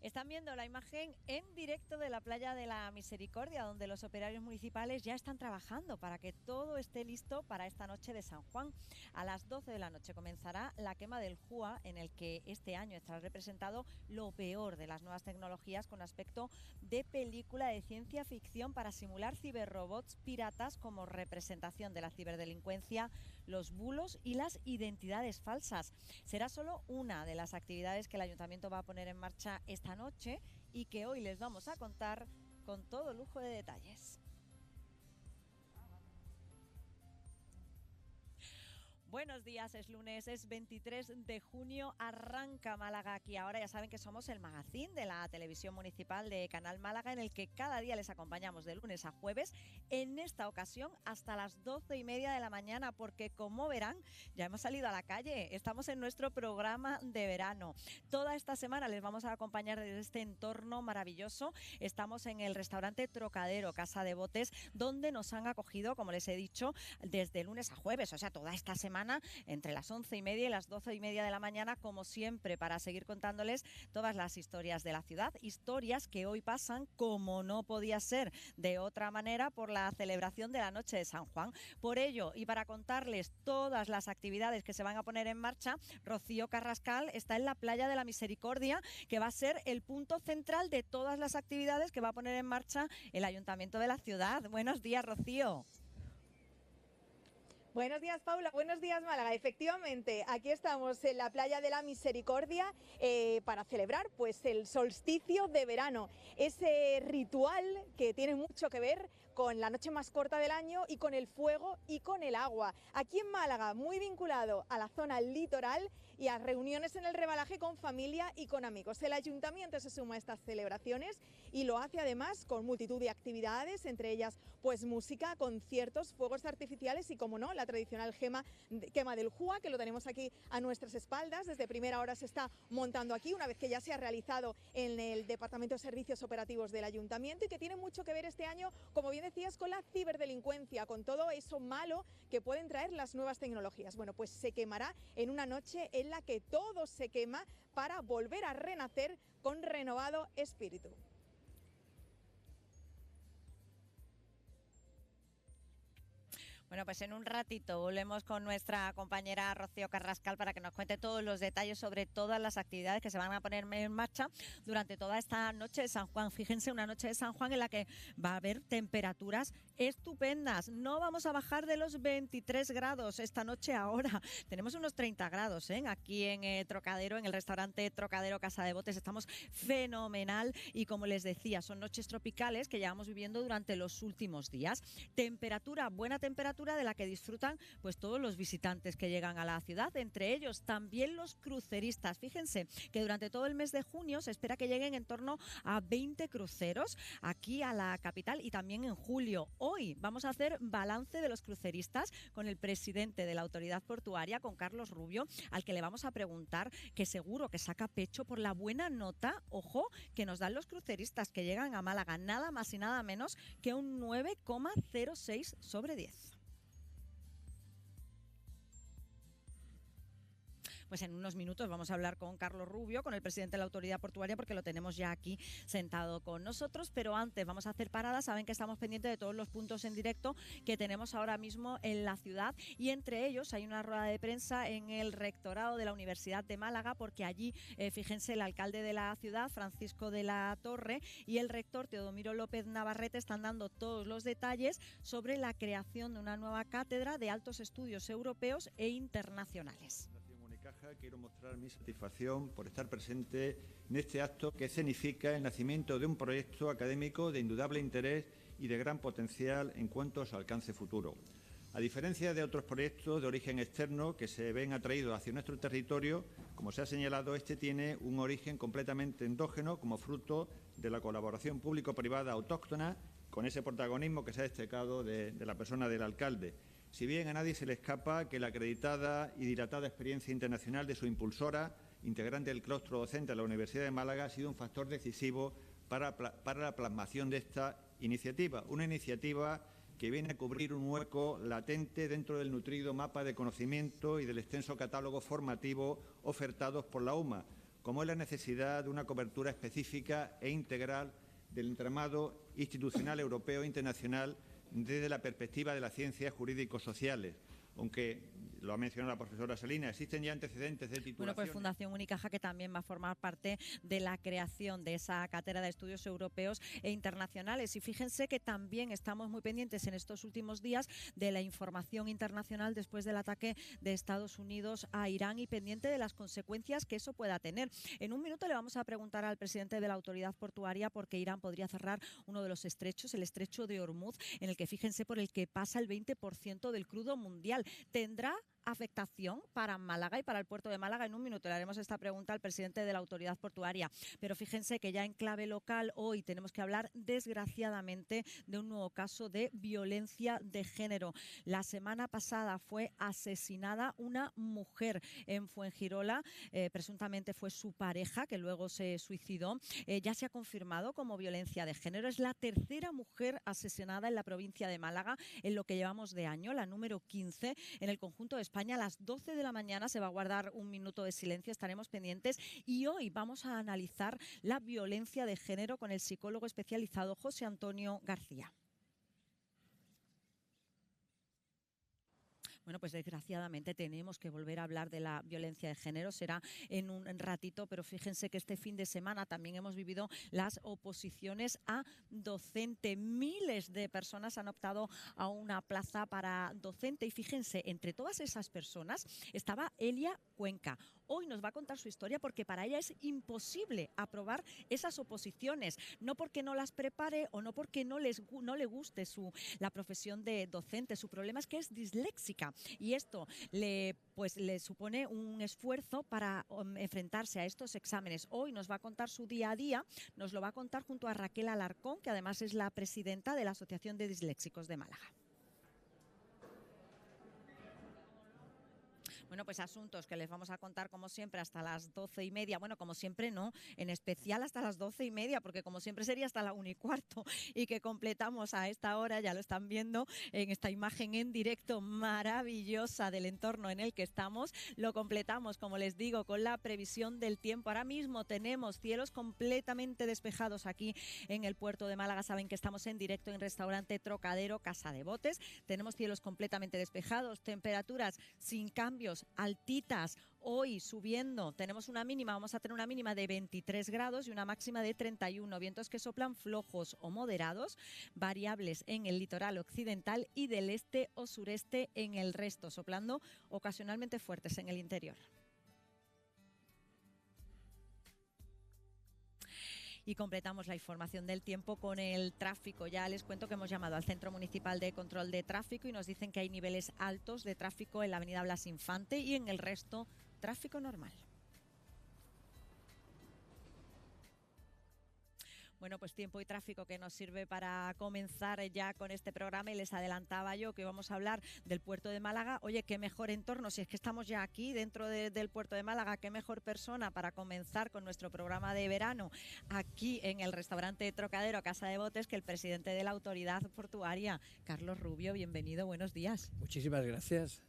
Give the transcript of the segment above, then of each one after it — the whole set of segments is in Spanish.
Están viendo la imagen en directo de la playa de la Misericordia, donde los operarios municipales ya están trabajando para que todo esté listo para esta noche de San Juan. A las 12 de la noche comenzará la quema del JUA, en el que este año estará representado lo peor de las nuevas tecnologías con aspecto de película de ciencia ficción para simular ciberrobots piratas como representación de la ciberdelincuencia, los bulos y las identidades falsas. Será solo una de las actividades que el Ayuntamiento va a poner en marcha esta noche y que hoy les vamos a contar con todo lujo de detalles. Buenos días, es lunes, es 23 de junio, arranca Málaga aquí ahora. Ya saben que somos el magazín de la televisión municipal de Canal Málaga, en el que cada día les acompañamos de lunes a jueves, en esta ocasión hasta las 12:30 de la mañana, porque como verán, ya hemos salido a la calle, estamos en nuestro programa de verano. Toda esta semana les vamos a acompañar desde este entorno maravilloso. Estamos en el restaurante Trocadero, Casa de Botes, donde nos han acogido, como les he dicho, desde lunes a jueves, o sea, toda esta semana entre las 11:30 y las 12:30 de la mañana, como siempre, para seguir contándoles todas las historias de la ciudad, historias que hoy pasan, como no podía ser de otra manera, por la celebración de la noche de San Juan. Por ello, y para contarles todas las actividades que se van a poner en marcha, Rocío Carrascal está en la playa de la Misericordia, que va a ser el punto central de todas las actividades que va a poner en marcha el Ayuntamiento de la ciudad. Buenos días, Rocío. Buenos días, Paula. Buenos días, Málaga. Efectivamente, aquí estamos en la playa de la Misericordia para celebrar pues el solsticio de verano, ese ritual que tiene mucho que ver con la noche más corta del año y con el fuego y con el agua. Aquí en Málaga, muy vinculado a la zona litoral y a reuniones en el Rebalaje con familia y con amigos. El ayuntamiento se suma a estas celebraciones y lo hace además con multitud de actividades, entre ellas pues música, conciertos, fuegos artificiales y, como no, la tradicional quema del JUA, que lo tenemos aquí a nuestras espaldas. Desde primera hora se está montando aquí, una vez que ya se ha realizado en el Departamento de Servicios Operativos del Ayuntamiento, y que tiene mucho que ver este año, como bien decías, con la ciberdelincuencia, con todo eso malo que pueden traer las nuevas tecnologías. Bueno, pues se quemará en una noche en la que todo se quema para volver a renacer con renovado espíritu. Bueno, pues en un ratito volvemos con nuestra compañera Rocío Carrascal para que nos cuente todos los detalles sobre todas las actividades que se van a poner en marcha durante toda esta noche de San Juan. Fíjense, una noche de San Juan en la que va a haber temperaturas estupendas. No vamos a bajar de los 23 grados esta noche ahora. Tenemos unos 30 grados aquí en Trocadero, en el restaurante Trocadero Casa de Botes. Estamos fenomenal y, como les decía, son noches tropicales que llevamos viviendo durante los últimos días. Buena temperatura de la que disfrutan pues todos los visitantes que llegan a la ciudad, entre ellos también los cruceristas. Fíjense que durante todo el mes de junio se espera que lleguen en torno a 20 cruceros aquí a la capital, y también en julio. Hoy vamos a hacer balance de los cruceristas con el presidente de la Autoridad Portuaria, con Carlos Rubio, al que le vamos a preguntar, que seguro que saca pecho por la buena nota, ojo, que nos dan los cruceristas que llegan a Málaga, nada más y nada menos que un 9,06 sobre 10. Pues en unos minutos vamos a hablar con Carlos Rubio, con el presidente de la Autoridad Portuaria, porque lo tenemos ya aquí sentado con nosotros. Pero antes vamos a hacer parada. Saben que estamos pendientes de todos los puntos en directo que tenemos ahora mismo en la ciudad, y entre ellos hay una rueda de prensa en el rectorado de la Universidad de Málaga, porque allí, fíjense, el alcalde de la ciudad, Francisco de la Torre, y el rector Teodomiro López Navarrete están dando todos los detalles sobre la creación de una nueva cátedra de altos estudios europeos e internacionales. Quiero mostrar mi satisfacción por estar presente en este acto que escenifica el nacimiento de un proyecto académico de indudable interés y de gran potencial en cuanto a su alcance futuro. A diferencia de otros proyectos de origen externo que se ven atraídos hacia nuestro territorio, como se ha señalado, este tiene un origen completamente endógeno como fruto de la colaboración público-privada autóctona, con ese protagonismo que se ha destacado de la persona del alcalde. Si bien a nadie se le escapa que la acreditada y dilatada experiencia internacional de su impulsora, integrante del claustro docente de la Universidad de Málaga, ha sido un factor decisivo para la plasmación de esta iniciativa. Una iniciativa que viene a cubrir un hueco latente dentro del nutrido mapa de conocimiento y del extenso catálogo formativo ofertados por la UMA, como es la necesidad de una cobertura específica e integral del entramado institucional europeo e internacional desde la perspectiva de las ciencias jurídico-sociales, aunque lo ha mencionado la profesora Salinas, existen ya antecedentes de titulación. Bueno, pues Fundación Unicaja, que también va a formar parte de la creación de esa cátedra de estudios europeos e internacionales. Y fíjense que también estamos muy pendientes en estos últimos días de la información internacional después del ataque de Estados Unidos a Irán y pendiente de las consecuencias que eso pueda tener. En un minuto le vamos a preguntar al presidente de la autoridad portuaria por qué Irán podría cerrar uno de los estrechos, el estrecho de Hormuz, en el que fíjense por el que pasa el 20% del crudo mundial. ¿Tendrá afectación para Málaga y para el puerto de Málaga? En un minuto le haremos esta pregunta al presidente de la autoridad portuaria. Pero fíjense que ya en clave local hoy tenemos que hablar, desgraciadamente, de un nuevo caso de violencia de género. La semana pasada fue asesinada una mujer en Fuengirola. Presuntamente fue su pareja, que luego se suicidó. Ya se ha confirmado como violencia de género. Es la tercera mujer asesinada en la provincia de Málaga en lo que llevamos de año, la número 15 en el conjunto de España. A las 12 de la mañana se va a guardar un minuto de silencio, estaremos pendientes, y hoy vamos a analizar la violencia de género con el psicólogo especializado José Antonio García. Bueno, pues desgraciadamente tenemos que volver a hablar de la violencia de género, será en un ratito, pero fíjense que este fin de semana también hemos vivido las oposiciones a docente. Miles de personas han optado a una plaza para docente y fíjense, entre todas esas personas estaba Elia Cuenca. Hoy nos va a contar su historia porque para ella es imposible aprobar esas oposiciones, no porque no las prepare o no porque no le guste la profesión de docente. Su problema es que es disléxica y esto le supone un esfuerzo para enfrentarse a estos exámenes. Hoy nos va a contar su día a día, nos lo va a contar junto a Raquel Alarcón, que además es la presidenta de la Asociación de Disléxicos de Málaga. Bueno, pues asuntos que les vamos a contar como siempre hasta las 12:30. Bueno, como siempre no, en especial hasta las 12:30, porque como siempre sería hasta la 1:15 y que completamos a esta hora, ya lo están viendo en esta imagen en directo maravillosa del entorno en el que estamos. Lo completamos, como les digo, con la previsión del tiempo. Ahora mismo tenemos cielos completamente despejados aquí en el puerto de Málaga. Saben que estamos en directo en Restaurante Trocadero, Casa de Botes. Tenemos cielos completamente despejados, temperaturas sin cambios, altitas, hoy subiendo. Vamos a tener una mínima de 23 grados y una máxima de 31. Vientos que soplan flojos o moderados, variables en el litoral occidental y del este o sureste en el resto, soplando ocasionalmente fuertes en el interior. Y completamos la información del tiempo con el tráfico. Ya les cuento que hemos llamado al Centro Municipal de Control de Tráfico y nos dicen que hay niveles altos de tráfico en la avenida Blas Infante y en el resto tráfico normal. Bueno, pues tiempo y tráfico que nos sirve para comenzar ya con este programa y les adelantaba yo que vamos a hablar del puerto de Málaga. Oye, qué mejor entorno, si es que estamos ya aquí dentro del puerto de Málaga, qué mejor persona para comenzar con nuestro programa de verano aquí en el restaurante Trocadero, Casa de Botes, que el presidente de la autoridad portuaria, Carlos Rubio. Bienvenido, buenos días. Muchísimas gracias.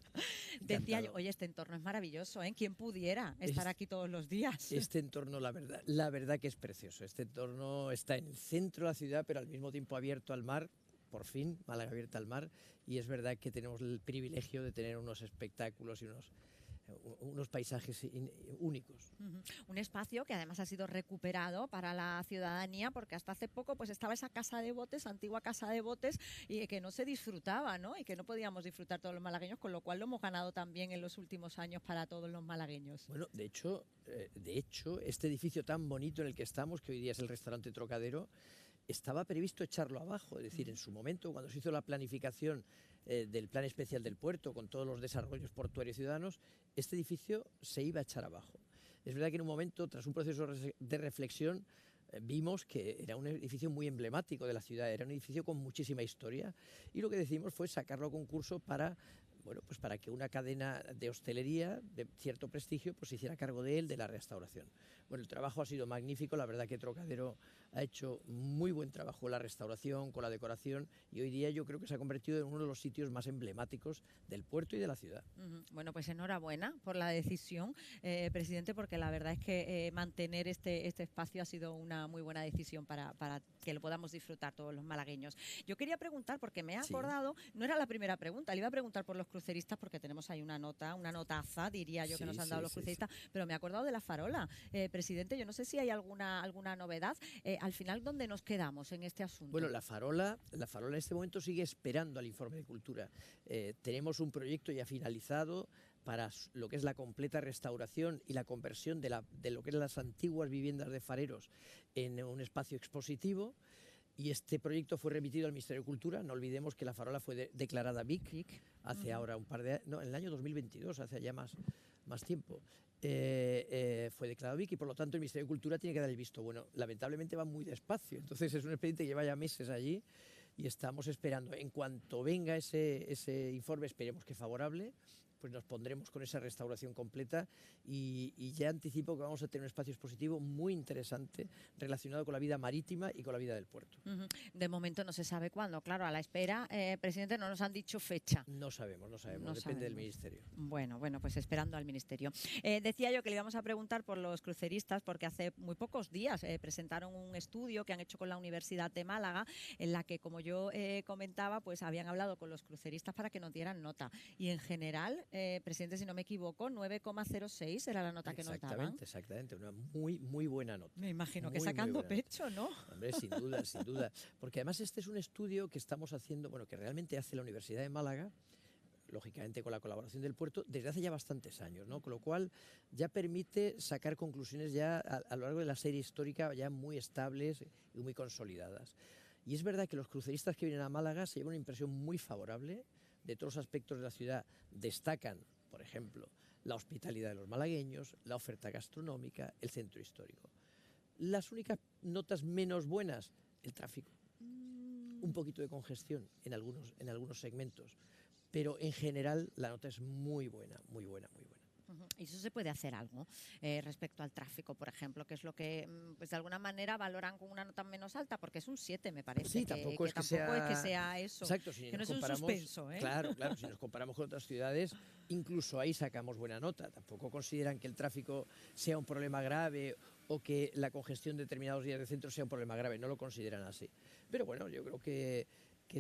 Decía yo, oye, este entorno es maravilloso, ¿eh? ¿Quién pudiera estar aquí todos los días? Este entorno, la verdad que es precioso. Este entorno está en el centro de la ciudad, pero al mismo tiempo abierto al mar. Por fin, Málaga abierta al mar. Y es verdad que tenemos el privilegio de tener unos espectáculos y unos paisajes únicos. Un espacio que además ha sido recuperado para la ciudadanía, porque hasta hace poco pues estaba esa casa de botes, antigua casa de botes, y que no se disfrutaba, ¿no? Y que no podíamos disfrutar todos los malagueños, con lo cual lo hemos ganado también en los últimos años para todos los malagueños. Bueno, de hecho, este edificio tan bonito en el que estamos, que hoy día es el restaurante Trocadero, estaba previsto echarlo abajo. Es decir, en su momento, cuando se hizo la planificación del Plan Especial del Puerto, con todos los desarrollos portuarios ciudadanos, este edificio se iba a echar abajo. Es verdad que en un momento, tras un proceso de reflexión, vimos que era un edificio muy emblemático de la ciudad, era un edificio con muchísima historia, y lo que decidimos fue sacarlo a concurso para bueno, pues para que una cadena de hostelería de cierto prestigio pues se hiciera cargo de él, de la restauración. Bueno, el trabajo ha sido magnífico, la verdad que Trocadero ha hecho muy buen trabajo con la restauración, con la decoración, y hoy día yo creo que se ha convertido en uno de los sitios más emblemáticos del puerto y de la ciudad. Bueno, pues enhorabuena por la decisión, presidente, porque la verdad es que mantener este espacio ha sido una muy buena decisión para que lo podamos disfrutar todos los malagueños. Yo quería preguntar, porque me he acordado, no era la primera pregunta, le iba a preguntar por los cruceristas, porque tenemos ahí una notaza, diría yo, que nos han dado los cruceristas, pero me he acordado de la farola. Presidente, yo no sé si hay alguna novedad. Al final, ¿dónde nos quedamos en este asunto? Bueno, la farola en este momento sigue esperando al informe de cultura. Tenemos un proyecto ya finalizado para lo que es la completa restauración y la conversión de lo que eran las antiguas viviendas de fareros en un espacio expositivo. Y este proyecto fue remitido al Ministerio de Cultura. No olvidemos que la farola fue declarada BIC hace ahora un par de años, no, en el año 2022, hace ya más tiempo. Fue declarado BIC y por lo tanto el Ministerio de Cultura tiene que dar el visto bueno. Lamentablemente va muy despacio, entonces es un expediente que lleva ya meses allí y estamos esperando. En cuanto venga ese informe, esperemos que favorable, pues nos pondremos con esa restauración completa y ya anticipo que vamos a tener un espacio expositivo muy interesante relacionado con la vida marítima y con la vida del puerto. De momento no se sabe cuándo, claro, a la espera, presidente, no nos han dicho fecha. No sabemos, depende del Ministerio. Bueno, pues esperando al Ministerio. Decía yo que le íbamos a preguntar por los cruceristas, porque hace muy pocos días presentaron un estudio que han hecho con la Universidad de Málaga, en la que, como yo comentaba, pues habían hablado con los cruceristas para que nos dieran nota. Y en general, presidente, si no me equivoco, 9,06 era la nota que nos daban. Exactamente, una muy buena nota. Me imagino que sacando pecho, ¿no? Hombre, sin duda. Porque además este es un estudio que estamos haciendo, bueno, que realmente hace la Universidad de Málaga, lógicamente con la colaboración del puerto, desde hace ya bastantes años, ¿no? Con lo cual ya permite sacar conclusiones ya a lo largo de la serie histórica ya muy estables y muy consolidadas. Y es verdad que los cruceristas que vienen a Málaga se llevan una impresión muy favorable de todos los aspectos de la ciudad. Destacan, por ejemplo, la hospitalidad de los malagueños, la oferta gastronómica, el centro histórico. Las únicas notas menos buenas, el tráfico. Un poquito de congestión en algunos segmentos, pero en general la nota es muy buena. ¿Y eso se puede hacer algo respecto al tráfico, por ejemplo, que es lo que pues de alguna manera valoran con una nota menos alta? Porque es un 7, me parece. Sí, tampoco es que sea eso. Exacto, si que no es un suspenso. Claro, si nos comparamos con otras ciudades, incluso ahí sacamos buena nota. Tampoco consideran que el tráfico sea un problema grave o que la congestión de determinados días de centro sea un problema grave. No lo consideran así. Pero bueno, yo creo que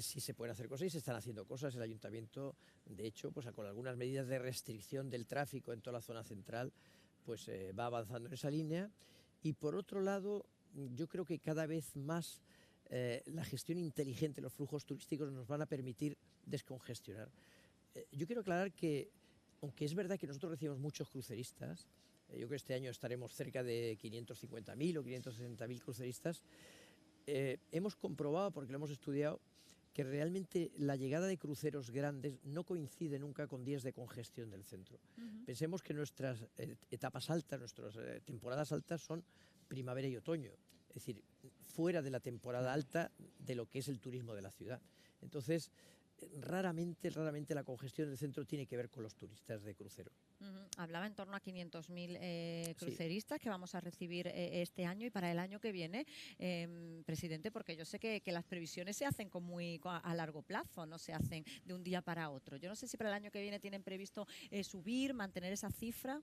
sí se pueden hacer cosas y se están haciendo cosas. El ayuntamiento, de hecho, pues con algunas medidas de restricción del tráfico en toda la zona central, pues va avanzando en esa línea. Y por otro lado, yo creo que cada vez más la gestión inteligente de los flujos turísticos nos van a permitir descongestionar. Yo quiero aclarar que, aunque es verdad que nosotros recibimos muchos cruceristas, yo creo que este año estaremos cerca de 550.000 o 560.000 cruceristas, hemos comprobado, porque lo hemos estudiado, que realmente la llegada de cruceros grandes no coincide nunca con días de congestión del centro. Pensemos que nuestras etapas altas, nuestras temporadas altas son primavera y otoño, es decir, fuera de la temporada alta de lo que es el turismo de la ciudad. Entonces, raramente la congestión del centro tiene que ver con los turistas de crucero. Hablaba en torno a 500.000 cruceristas que vamos a recibir este año y para el año que viene, presidente, porque yo sé que las previsiones se hacen a largo plazo, no se hacen de un día para otro. Yo no sé si para el año que viene tienen previsto subir, mantener esa cifra.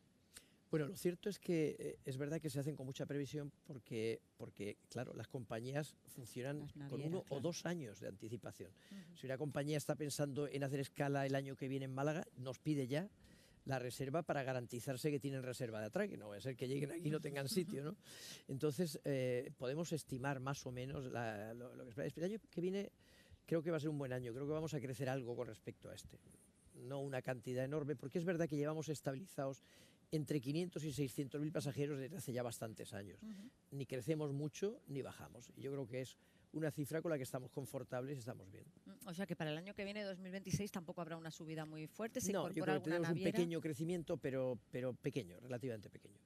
Bueno, lo cierto es que es verdad que se hacen con mucha previsión porque claro, las compañías funcionan con 1 o 2 años de anticipación. Si una compañía está pensando en hacer escala el año que viene en Málaga, nos pide ya la reserva para garantizarse que tienen reserva de atraque, no va a ser que lleguen aquí y no tengan sitio, ¿no? Entonces, podemos estimar más o menos lo que espera. El año que viene creo que va a ser un buen año, creo que vamos a crecer algo con respecto a este. No una cantidad enorme, porque es verdad que llevamos estabilizados entre 500 y 600.000 pasajeros desde hace ya bastantes años. Ni crecemos mucho ni bajamos. Y yo creo que es una cifra con la que estamos confortables y estamos bien. O sea que para el año que viene, 2026, tampoco habrá una subida muy fuerte. ¿Se No, yo incorpora creo que alguna tenemos naviera? un pequeño crecimiento, pero pequeño, relativamente pequeño.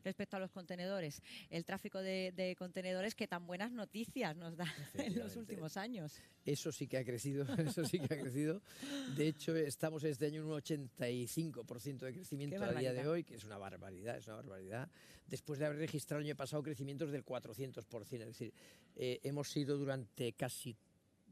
Respecto a los contenedores, el tráfico de contenedores, que tan buenas noticias nos da en los últimos años. Eso sí que ha crecido, eso sí que ha crecido. De hecho, estamos este año en un 85% de crecimiento a día de hoy, que es una barbaridad, es una barbaridad. Después de haber registrado el año pasado crecimientos del 400%, es decir, hemos sido durante casi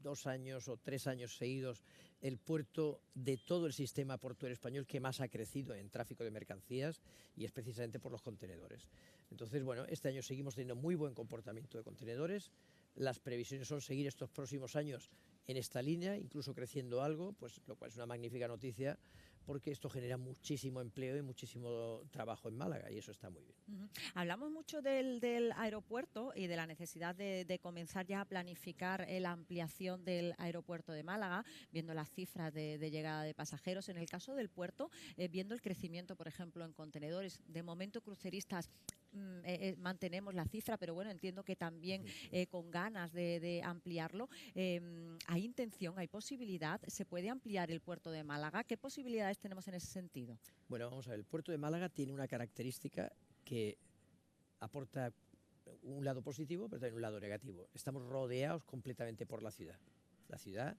2 años o 3 años seguidos el puerto de todo el sistema portuario español que más ha crecido en tráfico de mercancías, y es precisamente por los contenedores. Entonces, bueno, este año seguimos teniendo muy buen comportamiento de contenedores. Las previsiones son seguir estos próximos años en esta línea, incluso creciendo algo, pues lo cual es una magnífica noticia, porque esto genera muchísimo empleo y muchísimo trabajo en Málaga, y eso está muy bien. Hablamos mucho del aeropuerto y de la necesidad de comenzar ya a planificar la ampliación del aeropuerto de Málaga, viendo las cifras de llegada de pasajeros. En el caso del puerto, viendo el crecimiento, por ejemplo, en contenedores, de momento cruceristas, mantenemos la cifra, pero bueno, entiendo que también con ganas de ampliarlo. ¿Hay intención, hay posibilidad? ¿Se puede ampliar el puerto de Málaga? ¿Qué posibilidades tenemos en ese sentido? Bueno, vamos a ver, el puerto de Málaga tiene una característica que aporta un lado positivo, pero también un lado negativo. Estamos rodeados completamente por la ciudad. La ciudad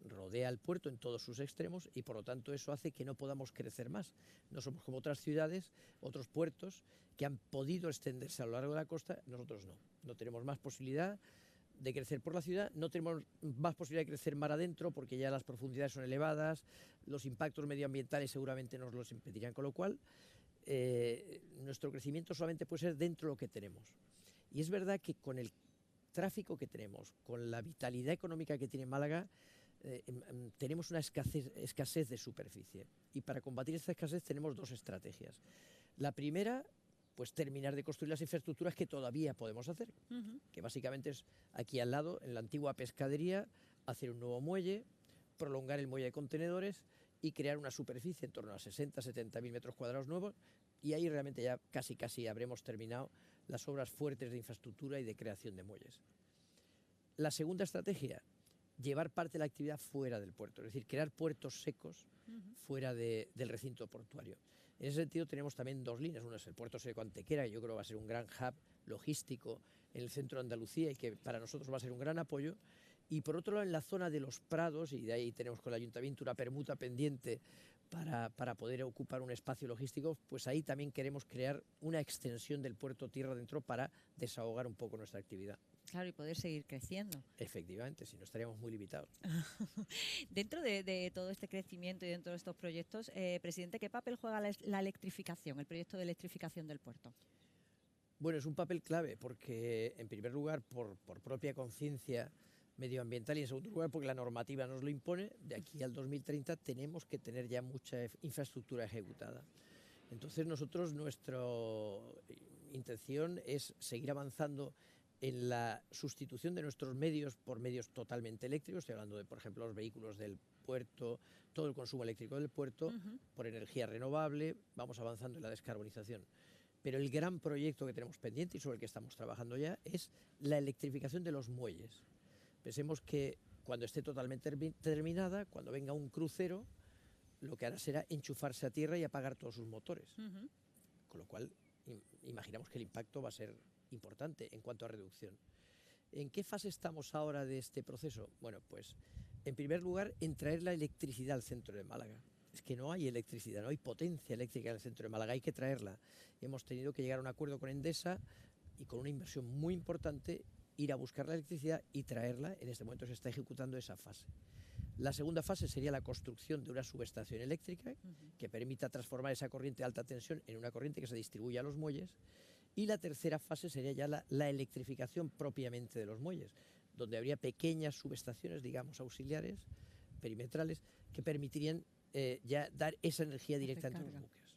rodea el puerto en todos sus extremos, y por lo tanto eso hace que no podamos crecer más. No somos como otras ciudades, otros puertos que han podido extenderse a lo largo de la costa. Nosotros no. No tenemos más posibilidad de crecer por la ciudad, no tenemos más posibilidad de crecer mar adentro, porque ya las profundidades son elevadas, los impactos medioambientales seguramente nos los impedirían, con lo cual nuestro crecimiento solamente puede ser dentro de lo que tenemos. Y es verdad que con el tráfico que tenemos, con la vitalidad económica que tiene Málaga, tenemos una escasez de superficie, y para combatir esta escasez tenemos 2 estrategias. La primera, pues terminar de construir las infraestructuras que todavía podemos hacer, que básicamente es aquí al lado, en la antigua pescadería, hacer un nuevo muelle, prolongar el muelle de contenedores y crear una superficie en torno a 60-70.000 metros cuadrados nuevos, y ahí realmente ya casi habremos terminado las obras fuertes de infraestructura y de creación de muelles. La segunda estrategia, llevar parte de la actividad fuera del puerto, es decir, crear puertos secos fuera del recinto portuario. En ese sentido tenemos también 2 líneas. Una es el puerto seco Antequera, que yo creo que va a ser un gran hub logístico en el centro de Andalucía y que para nosotros va a ser un gran apoyo. Y por otro lado, en la zona de los Prados, y de ahí tenemos con el Ayuntamiento una permuta pendiente para poder ocupar un espacio logístico, pues ahí también queremos crear una extensión del puerto tierra adentro para desahogar un poco nuestra actividad. Claro, y poder seguir creciendo. Efectivamente, si no estaríamos muy limitados. Dentro de todo este crecimiento y dentro de estos proyectos, presidente, ¿qué papel juega la electrificación, el proyecto de electrificación del puerto? Bueno, es un papel clave porque, en primer lugar, por propia conciencia medioambiental, y en segundo lugar porque la normativa nos lo impone, de aquí al 2030 tenemos que tener ya mucha infraestructura ejecutada. Entonces nosotros, nuestra intención es seguir avanzando en la sustitución de nuestros medios por medios totalmente eléctricos. Estoy hablando de, por ejemplo, los vehículos del puerto, todo el consumo eléctrico del puerto, por energía renovable. Vamos avanzando en la descarbonización. Pero el gran proyecto que tenemos pendiente y sobre el que estamos trabajando ya es la electrificación de los muelles. Pensemos que cuando esté totalmente terminada, cuando venga un crucero, lo que hará será enchufarse a tierra y apagar todos sus motores. Con lo cual, imaginamos que el impacto va a ser importante en cuanto a reducción. ¿En qué fase estamos ahora de este proceso? Bueno, pues en primer lugar, en traer la electricidad al centro de Málaga. Es que no hay electricidad, no hay potencia eléctrica en el centro de Málaga, hay que traerla. Hemos tenido que llegar a un acuerdo con Endesa y con una inversión muy importante, ir a buscar la electricidad y traerla. En este momento se está ejecutando esa fase. La segunda fase sería la construcción de una subestación eléctrica que permita transformar esa corriente de alta tensión en una corriente que se distribuya a los muelles. Y la tercera fase sería ya la electrificación propiamente de los muelles, donde habría pequeñas subestaciones, digamos, auxiliares, perimetrales, que permitirían ya dar esa energía directa entre los buques.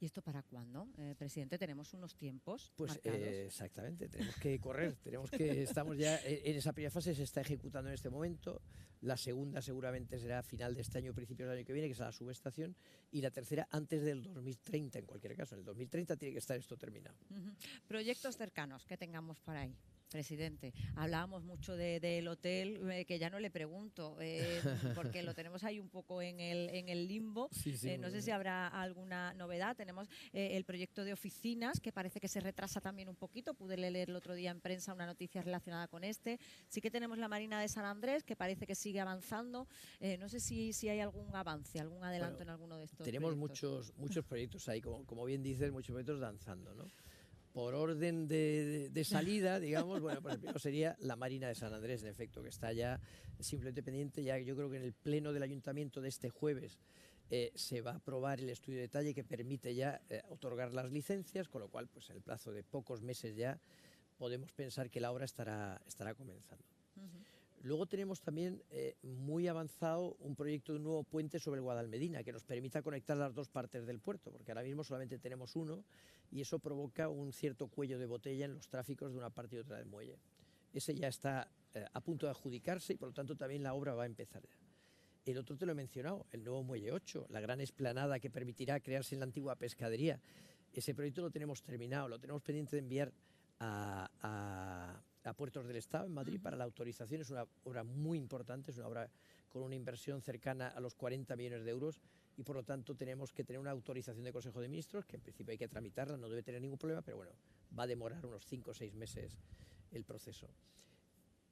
¿Y esto para cuándo, presidente? ¿Tenemos unos tiempos pues marcados? Exactamente, tenemos que correr, estamos ya en esa primera fase, se está ejecutando en este momento. La segunda seguramente será a final de este año, principios del año que viene, que es la subestación, y la tercera antes del 2030, en cualquier caso. En el 2030 tiene que estar esto terminado. Proyectos cercanos que tengamos por ahí. Presidente, hablábamos mucho del hotel, que ya no le pregunto, porque lo tenemos ahí un poco en el limbo. Sí, sí, No sé si habrá alguna novedad. Tenemos el proyecto de oficinas, que parece que se retrasa también un poquito. Pude leer el otro día en prensa una noticia relacionada con este. Sí que tenemos la Marina de San Andrés, que parece que sigue avanzando. No sé si hay algún avance, algún adelanto en alguno de estos tenemos proyectos. muchos proyectos ahí, como bien dices, muchos proyectos danzando, ¿no? Por orden de salida, digamos, bueno, pues el primero sería la Marina de San Andrés, en efecto, que está ya simplemente pendiente. Ya yo creo que en el pleno del ayuntamiento de este jueves se va a aprobar el estudio de detalle que permite ya otorgar las licencias, con lo cual, pues en el plazo de pocos meses ya podemos pensar que la obra estará comenzando. Luego tenemos también muy avanzado un proyecto de un nuevo puente sobre el Guadalmedina que nos permita conectar las dos partes del puerto, porque ahora mismo solamente tenemos uno y eso provoca un cierto cuello de botella en los tráficos de una parte y otra del muelle. Ese ya está a punto de adjudicarse y por lo tanto también la obra va a empezar ya. El otro te lo he mencionado, el nuevo muelle 8, la gran explanada que permitirá crearse en la antigua pescadería. Ese proyecto lo tenemos terminado, lo tenemos pendiente de enviar a Puertos del Estado en Madrid para la autorización. Es una obra muy importante, es una obra con una inversión cercana a los 40 millones de euros y por lo tanto tenemos que tener una autorización de Consejo de Ministros, que en principio hay que tramitarla, no debe tener ningún problema, pero bueno, va a demorar unos 5 o 6 meses el proceso.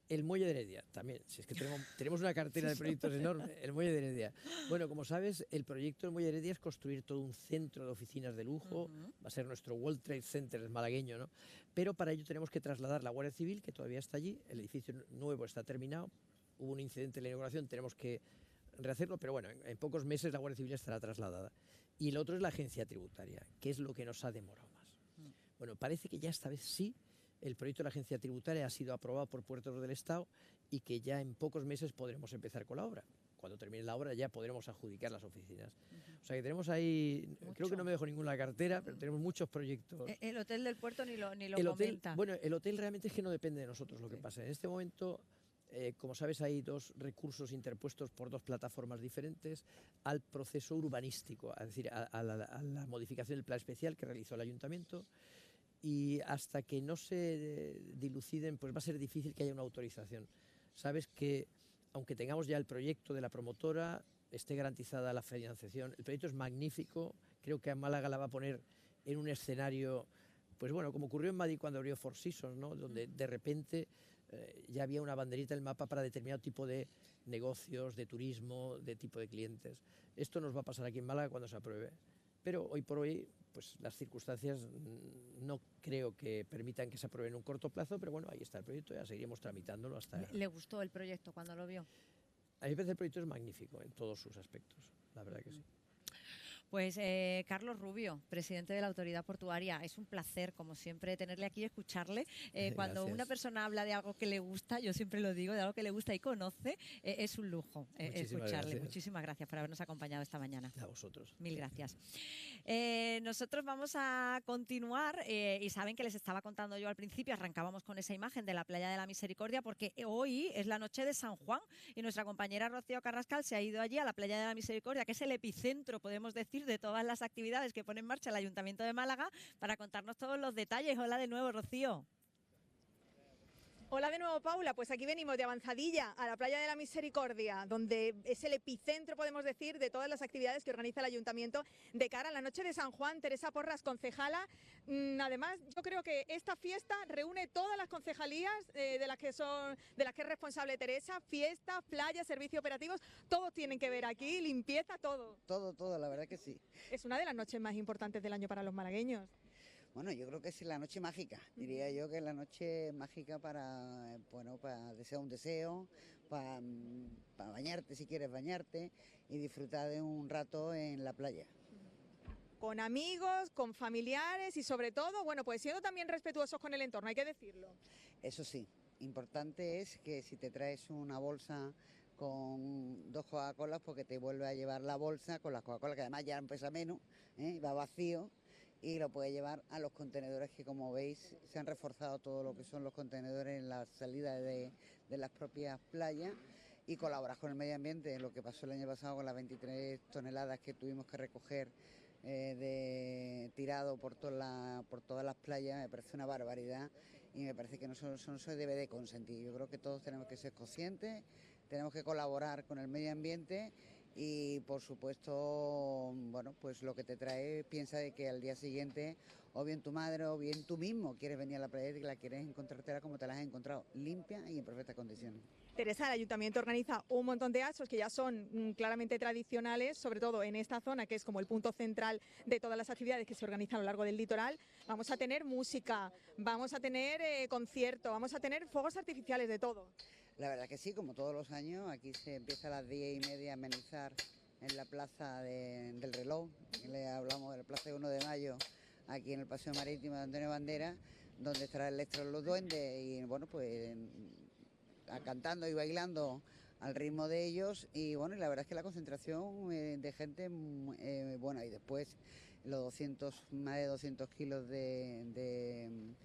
El muelle de Heredia, también, si es que tenemos una cartera de proyectos enorme, el muelle de Heredia. Bueno, como sabes, el proyecto del muelle de Heredia es construir todo un centro de oficinas de lujo, va a ser nuestro World Trade Center malagueño, ¿no? Pero para ello tenemos que trasladar la Guardia Civil, que todavía está allí, el edificio nuevo está terminado, hubo un incidente en la inauguración, tenemos que rehacerlo, pero bueno, en pocos meses la Guardia Civil estará trasladada. Y el otro es la agencia tributaria, que es lo que nos ha demorado más. Bueno, parece que ya esta vez sí. El proyecto de la agencia tributaria ha sido aprobado por Puertos del Estado y que ya en pocos meses podremos empezar con la obra. Cuando termine la obra ya podremos adjudicar las oficinas. O sea que tenemos ahí, creo que no me dejo ninguna cartera, pero tenemos muchos proyectos. El hotel del puerto ni lo el hotel, comenta. bueno, el hotel realmente es que no depende de nosotros lo que pasa. En este momento, como sabes, hay dos recursos interpuestos por dos plataformas diferentes al proceso urbanístico, es decir, a la modificación del plan especial que realizó el ayuntamiento. Y hasta que no se diluciden, pues va a ser difícil que haya una autorización. Sabes que, aunque tengamos ya el proyecto de la promotora, esté garantizada la financiación, el proyecto es magnífico, creo que a Málaga la va a poner en un escenario, pues bueno, como ocurrió en Madrid cuando abrió Four Seasons, ¿no? Donde de repente ya había una banderita en el mapa para determinado tipo de negocios, de turismo, de tipo de clientes. Esto nos va a pasar aquí en Málaga cuando se apruebe. Pero hoy por hoy, pues las circunstancias no creo que permitan que se apruebe en un corto plazo, pero bueno, ahí está el proyecto, ya seguiremos tramitándolo hasta... ¿Le gustó el proyecto cuando lo vio? A mí me parece el proyecto es magnífico en todos sus aspectos, la verdad que sí. Pues Carlos Rubio, presidente de la Autoridad Portuaria, es un placer, como siempre, tenerle aquí y escucharle. Cuando una persona habla de algo que le gusta, yo siempre lo digo, de algo que le gusta y conoce, es un lujo escucharle. Gracias. Muchísimas gracias por habernos acompañado esta mañana. A vosotros. Mil gracias. Nosotros vamos a continuar y saben que les estaba contando yo al principio, arrancábamos con esa imagen de la Playa de la Misericordia porque hoy es la noche de San Juan y nuestra compañera Rocío Carrascal se ha ido allí a la Playa de la Misericordia, que es el epicentro, podemos decir, de todas las actividades que pone en marcha el Ayuntamiento de Málaga, para contarnos todos los detalles. Hola de nuevo, Rocío. Hola de nuevo, Paula. Pues aquí venimos de avanzadilla a la Playa de la Misericordia, donde es el epicentro, podemos decir, de todas las actividades que organiza el Ayuntamiento de cara a la noche de San Juan. Teresa Porras, concejala. Además, yo creo que esta fiesta reúne todas las concejalías de las que es responsable Teresa. Fiesta, playa, servicios operativos, todos tienen que ver aquí, limpieza, todo. Todo, la verdad que sí. Es una de las noches más importantes del año para los malagueños. Bueno, yo creo que es la noche mágica, diría yo que es la noche mágica para, bueno, para desear un deseo, para bañarte si quieres bañarte y disfrutar de un rato en la playa. Con amigos, con familiares y sobre todo, bueno, pues siendo también respetuosos con el entorno, hay que decirlo. Eso sí, importante es que si te traes una bolsa con 2 Coca-Colas, porque te vuelve a llevar la bolsa con las Coca-Colas, que además ya pesa menos, va vacío. Y lo puede llevar a los contenedores que, como veis, se han reforzado todo lo que son los contenedores en la salida de las propias playas y colaborar con el medio ambiente. Lo que pasó el año pasado con las 23 toneladas que tuvimos que recoger tirado por todas las playas, me parece una barbaridad y me parece que eso no se debe de consentir. Yo creo que todos tenemos que ser conscientes, tenemos que colaborar con el medio ambiente y por supuesto, bueno, pues lo que te trae, piensa de que al día siguiente o bien tu madre o bien tú mismo quieres venir a la playa y que la quieres encontrártela como te la has encontrado, limpia y en perfectas condiciones. Teresa, el ayuntamiento organiza un montón de actos que ya son claramente tradicionales, sobre todo en esta zona que es como el punto central de todas las actividades que se organizan a lo largo del litoral. Vamos a tener música, vamos a tener concierto, vamos a tener fuegos artificiales, de todo. La verdad que sí, como todos los años, aquí se empieza a las 10:30 a amenizar en la plaza del reloj, le hablamos de la plaza de 1 de mayo, aquí en el Paseo Marítimo de Antonio Banderas, donde estará el Electro Los Duendes y bueno, pues cantando y bailando al ritmo de ellos y bueno, y la verdad es que la concentración de gente buena y después los más de 200 kilos de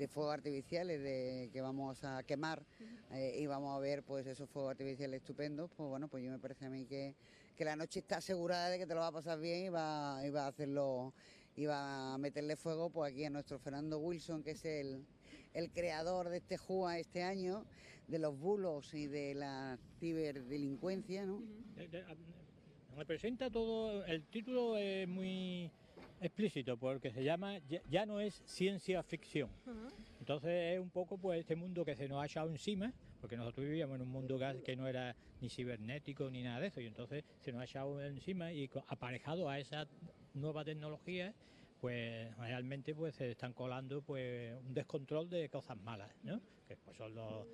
fuegos artificiales que vamos a quemar y vamos a ver pues esos fuegos artificiales estupendos, pues bueno, pues yo me parece a mí que la noche está asegurada de que te lo va a pasar bien y va a hacerlo, y va a meterle fuego pues aquí a nuestro Fernando Wilson, que es el creador de este JUA este año, de los bulos y de la ciberdelincuencia, ¿no? Representa todo, el título es muy explícito porque se llama, ya no es ciencia ficción. Entonces es un poco pues este mundo que se nos ha echado encima, porque nosotros vivíamos en un mundo que no era ni cibernético ni nada de eso, y entonces se nos ha echado encima y aparejado a esa nueva tecnología, pues realmente pues se están colando pues un descontrol de cosas malas, ¿no? Que pues son los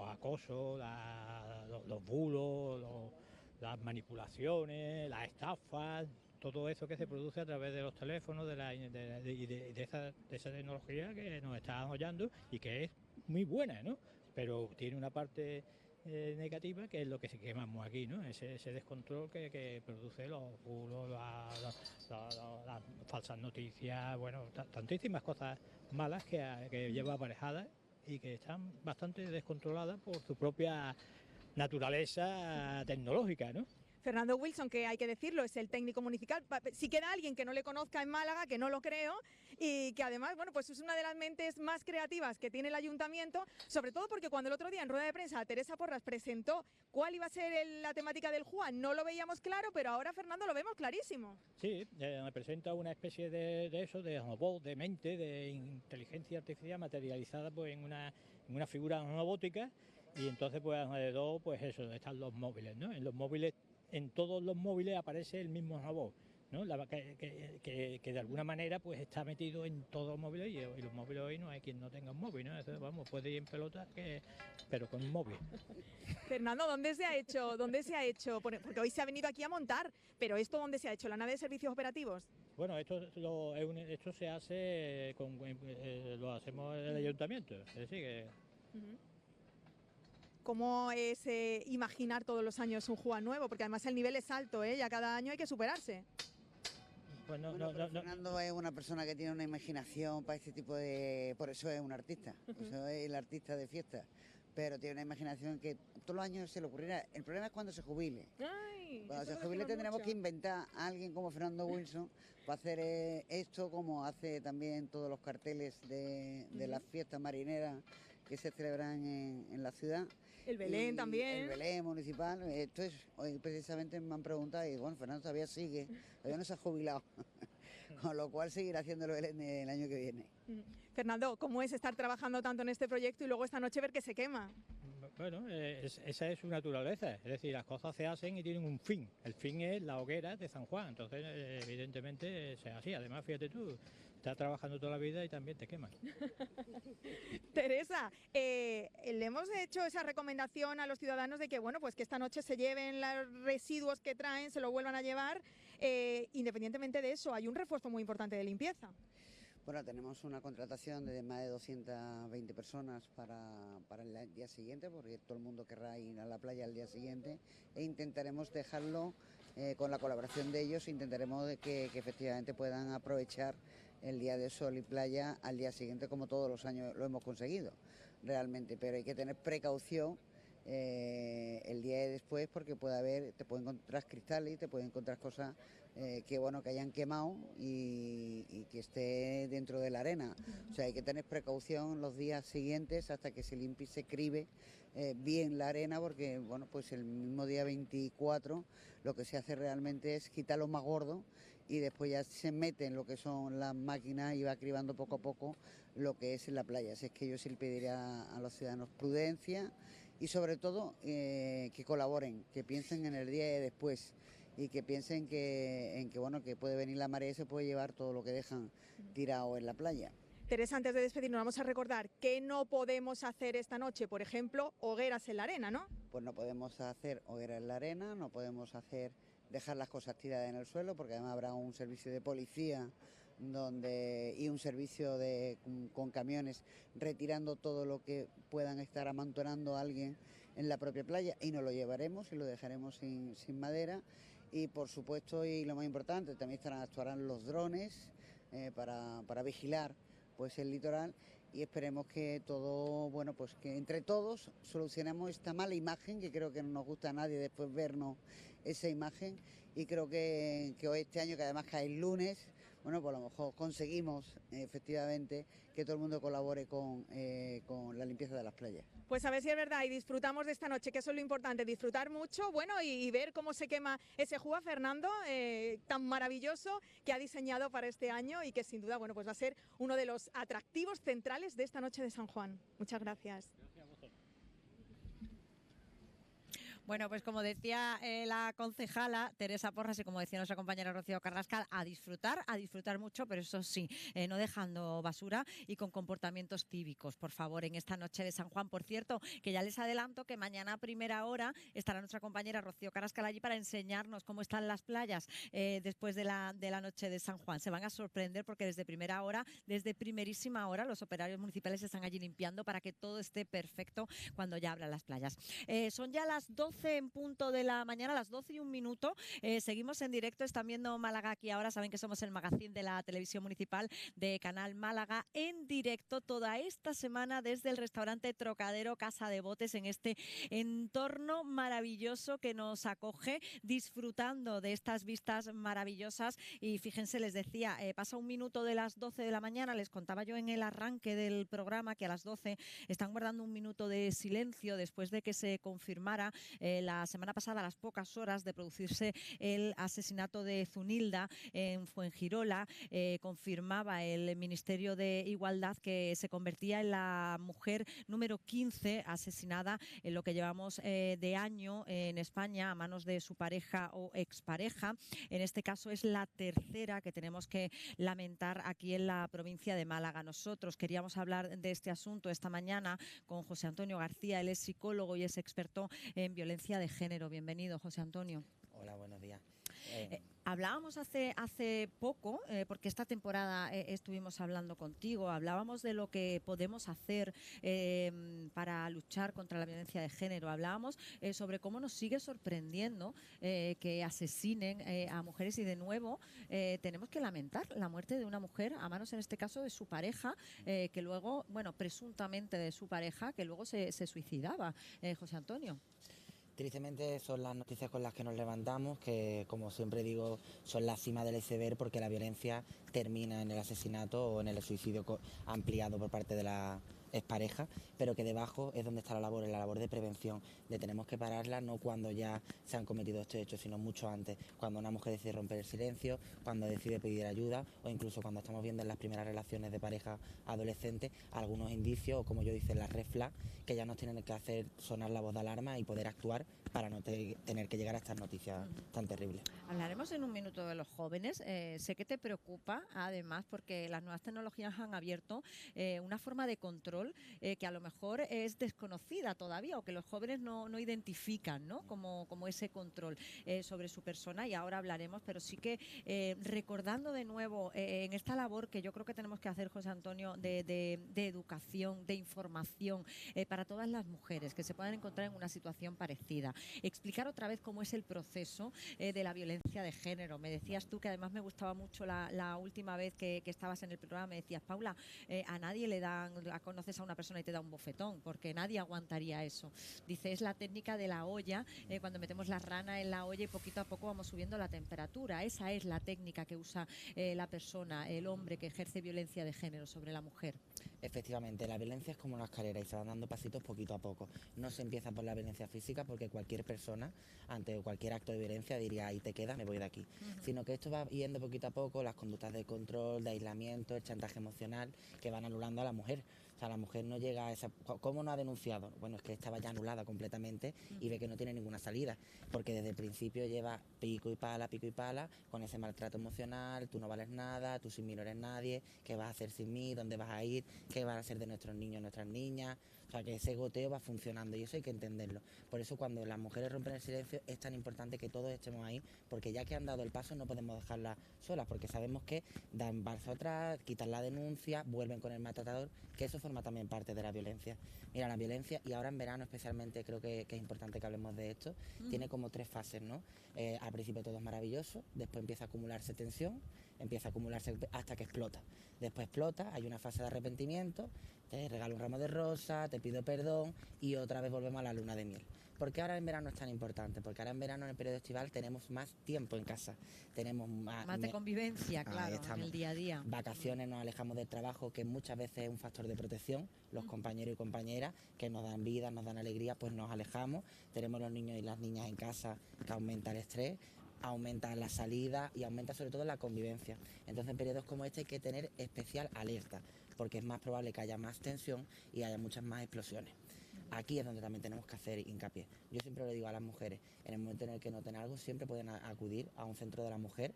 acosos, los bulos, las manipulaciones, las estafas, todo eso que se produce a través de los teléfonos de esa tecnología que nos está apoyando y que es muy buena, ¿no? Pero tiene una parte negativa que es lo que se quemamos aquí, ¿no? Ese descontrol que produce los bulos, las falsas noticias, bueno, tantísimas cosas malas que lleva aparejadas y que están bastante descontroladas por su propia naturaleza tecnológica, ¿no? Fernando Wilson, que hay que decirlo, es el técnico municipal. Si queda alguien que no le conozca en Málaga, que no lo creo, y que además, bueno, pues es una de las mentes más creativas que tiene el ayuntamiento, sobre todo porque cuando el otro día en rueda de prensa Teresa Porras presentó cuál iba a ser la temática del JUA, no lo veíamos claro, pero ahora, Fernando, lo vemos clarísimo. Sí, representa una especie de eso, de robot, de mente, de inteligencia artificial materializada pues en una figura robótica, y entonces pues alrededor pues eso, están los móviles, ¿no? En todos los móviles aparece el mismo robot, ¿no? Que de alguna manera pues está metido en todos los móviles y los móviles hoy no hay quien no tenga un móvil, ¿no? Eso, vamos, puede ir en pelota, pero con un móvil. Fernando, ¿dónde se ha hecho? Porque hoy se ha venido aquí a montar, pero ¿esto dónde se ha hecho? ¿La nave de servicios operativos? Bueno, esto se hace, lo hacemos en el ayuntamiento, es decir que... ¿Cómo es imaginar todos los años un JUA nuevo? Porque además el nivel es alto, ¿eh? Ya cada año hay que superarse. Pues Fernando es una persona que tiene una imaginación para este tipo de... Por eso es un artista, por eso es el artista de fiesta. Pero tiene una imaginación que todos los años se le ocurrirá. El problema es cuando se jubile. Cuando se jubile tendremos que inventar a alguien como Fernando Wilson para hacer esto, como hace también todos los carteles de las fiestas marineras que se celebran en la ciudad. El Belén también. El Belén municipal. Esto es, hoy precisamente me han preguntado y bueno, Fernando todavía sigue, todavía no se ha jubilado. Con lo cual seguirá haciéndolo él en el año que viene. Fernando, ¿cómo es estar trabajando tanto en este proyecto y luego esta noche ver que se quema? Bueno, esa es su naturaleza, es decir, las cosas se hacen y tienen un fin. El fin es la hoguera de San Juan, entonces evidentemente es así. Además, fíjate tú, estás trabajando toda la vida y también te queman. Teresa, le hemos hecho esa recomendación a los ciudadanos de que, bueno, pues que esta noche se lleven los residuos que traen, se lo vuelvan a llevar. Independientemente de eso, hay un refuerzo muy importante de limpieza. Bueno, tenemos una contratación de más de 220 personas para el día siguiente, porque todo el mundo querrá ir a la playa al día siguiente, e intentaremos dejarlo con la colaboración de ellos, intentaremos de que efectivamente puedan aprovechar el día de sol y playa al día siguiente, como todos los años lo hemos conseguido realmente, pero hay que tener precaución el día de después, porque te pueden encontrar cristales, te pueden encontrar cosas que hayan quemado y que esté dentro de la arena. O sea, hay que tener precaución los días siguientes hasta que se limpie y se cribe bien la arena, porque bueno, pues el mismo día 24 lo que se hace realmente es quitar lo más gordo y después ya se mete en lo que son las máquinas y va cribando poco a poco lo que es en la playa. Así es que yo sí le pediría a los ciudadanos prudencia y sobre todo que colaboren, que piensen en el día de después y que piensen que puede venir la marea y se puede llevar todo lo que dejan tirado en la playa. Teresa, antes de despedirnos, vamos a recordar que no podemos hacer esta noche, por ejemplo, hogueras en la arena, ¿no? Pues no podemos hacer hogueras en la arena, no podemos dejar las cosas tiradas en el suelo, porque además habrá un servicio de policía y un servicio con camiones retirando todo lo que puedan estar amontonando a alguien en la propia playa, y nos lo llevaremos y lo dejaremos sin madera. Y por supuesto, y lo más importante, también actuarán los drones para vigilar pues el litoral, y esperemos que que entre todos solucionemos esta mala imagen, que creo que no nos gusta a nadie después vernos esa imagen. Y creo que hoy, este año, que además cae el lunes, pues a lo mejor conseguimos efectivamente que todo el mundo colabore con la limpieza de las playas. Pues a ver si es verdad y disfrutamos de esta noche, que eso es lo importante, disfrutar mucho, y ver cómo se quema ese Júa Fernando tan maravilloso que ha diseñado para este año y que sin duda pues va a ser uno de los atractivos centrales de esta noche de San Juan. Muchas gracias. Bueno, pues como decía la concejala Teresa Porras y como decía nuestra compañera Rocío Carrascal, a disfrutar mucho, pero eso sí, no dejando basura y con comportamientos cívicos, por favor, en esta noche de San Juan. Por cierto, que ya les adelanto que mañana a primera hora estará nuestra compañera Rocío Carrascal allí para enseñarnos cómo están las playas después de la noche de San Juan. Se van a sorprender porque desde primerísima hora, los operarios municipales están allí limpiando para que todo esté perfecto cuando ya abran las playas. Son ya las 12 en punto de la mañana, las 12 y un minuto. Seguimos en directo, están viendo Málaga aquí ahora, saben que somos el magazín de la televisión municipal de Canal Málaga, en directo toda esta semana desde el restaurante Trocadero Casa de Botes, en este entorno maravilloso que nos acoge, disfrutando de estas vistas maravillosas. Y fíjense, les decía, pasa un minuto de las 12 de la mañana, les contaba yo en el arranque del programa que a las 12 están guardando un minuto de silencio después de que se confirmara la semana pasada, a las pocas horas de producirse el asesinato de Zunilda en Fuengirola. Confirmaba el Ministerio de Igualdad que se convertía en la mujer número 15 asesinada en lo que llevamos de año en España a manos de su pareja o expareja. En este caso es la tercera que tenemos que lamentar aquí en la provincia de Málaga. Nosotros queríamos hablar de este asunto esta mañana con José Antonio García. Él es psicólogo y es experto en violencia de género. Bienvenido, José Antonio. Hola, buenos días. Hablábamos hace poco, porque esta temporada estuvimos hablando contigo, hablábamos de lo que podemos hacer para luchar contra la violencia de género, hablábamos sobre cómo nos sigue sorprendiendo que asesinen a mujeres, y de nuevo tenemos que lamentar la muerte de una mujer a manos, en este caso, de su pareja, que luego, presuntamente de su pareja, que luego se suicidaba. José Antonio. Tristemente son las noticias con las que nos levantamos, que como siempre digo son la cima del iceberg, porque la violencia termina en el asesinato o en el suicidio ampliado por parte de la expareja, pero que debajo es donde está la labor de prevención, de tenemos que pararla no cuando ya se han cometido estos hechos, sino mucho antes, cuando una mujer decide romper el silencio, cuando decide pedir ayuda, o incluso cuando estamos viendo en las primeras relaciones de pareja adolescente algunos indicios, o como yo dice, las red flag, que ya nos tienen que hacer sonar la voz de alarma y poder actuar para no tener que llegar a estas noticias tan terribles. Hablaremos en un minuto de los jóvenes. Sé que te preocupa, además, porque las nuevas tecnologías han abierto una forma de control que a lo mejor es desconocida todavía, o que los jóvenes no identifican, ¿no? Como ese control sobre su persona, y ahora hablaremos, pero sí que recordando de nuevo en esta labor que yo creo que tenemos que hacer, José Antonio, de educación, de información para todas las mujeres que se puedan encontrar en una situación parecida. Explicar otra vez cómo es el proceso de la violencia de género. Me decías tú, que además me gustaba mucho la última vez que estabas en el programa, me decías, Paula, a nadie le dan a conocer coges a una persona y te da un bofetón, porque nadie aguantaría eso. Dice, es la técnica de la olla, cuando metemos la rana en la olla y poquito a poco vamos subiendo la temperatura. Esa es la técnica que usa la persona, el hombre que ejerce violencia de género sobre la mujer. Efectivamente, la violencia es como una escalera y se van dando pasitos poquito a poco. No se empieza por la violencia física, porque cualquier persona, ante cualquier acto de violencia, diría, ahí te quedas, me voy de aquí. Sino que esto va yendo poquito a poco, las conductas de control, de aislamiento, el chantaje emocional, que van anulando a la mujer. O sea, la mujer no llega a esa... ¿Cómo no ha denunciado? Bueno, es que estaba ya anulada completamente y ve que no tiene ninguna salida, porque desde el principio lleva pico y pala, con ese maltrato emocional, tú no vales nada, tú sin mí no eres nadie, ¿qué vas a hacer sin mí? ¿Dónde vas a ir? ¿Qué van a hacer de nuestros niños, nuestras niñas? O sea, que ese goteo va funcionando y eso hay que entenderlo. Por eso cuando las mujeres rompen el silencio es tan importante que todos estemos ahí, porque ya que han dado el paso no podemos dejarlas solas, porque sabemos que dan marcha atrás, quitan la denuncia, vuelven con el maltratador, que eso forma también parte de la violencia. Mira, la violencia, y ahora en verano especialmente creo que es importante que hablemos de esto, tiene como 3 fases, ¿no? Al principio todo es maravilloso, después empieza a acumularse tensión, empieza a acumularse hasta que explota. Después explota, hay una fase de arrepentimiento, te regalo un ramo de rosa, te pido perdón y otra vez volvemos a la luna de miel. ¿Por qué ahora en verano es tan importante? Porque ahora en verano, en el periodo estival, tenemos más tiempo en casa. Tenemos más de convivencia, claro, en el día a día. Vacaciones, nos alejamos del trabajo, que muchas veces es un factor de protección. Los compañeros y compañeras que nos dan vida, nos dan alegría, pues nos alejamos. Tenemos los niños y las niñas en casa, que aumenta el estrés, aumenta la salida y aumenta sobre todo la convivencia. Entonces en periodos como este hay que tener especial alerta, porque es más probable que haya más tensión y haya muchas más explosiones. Aquí es donde también tenemos que hacer hincapié. Yo siempre le digo a las mujeres, en el momento en el que noten algo, siempre pueden acudir a un centro de la mujer.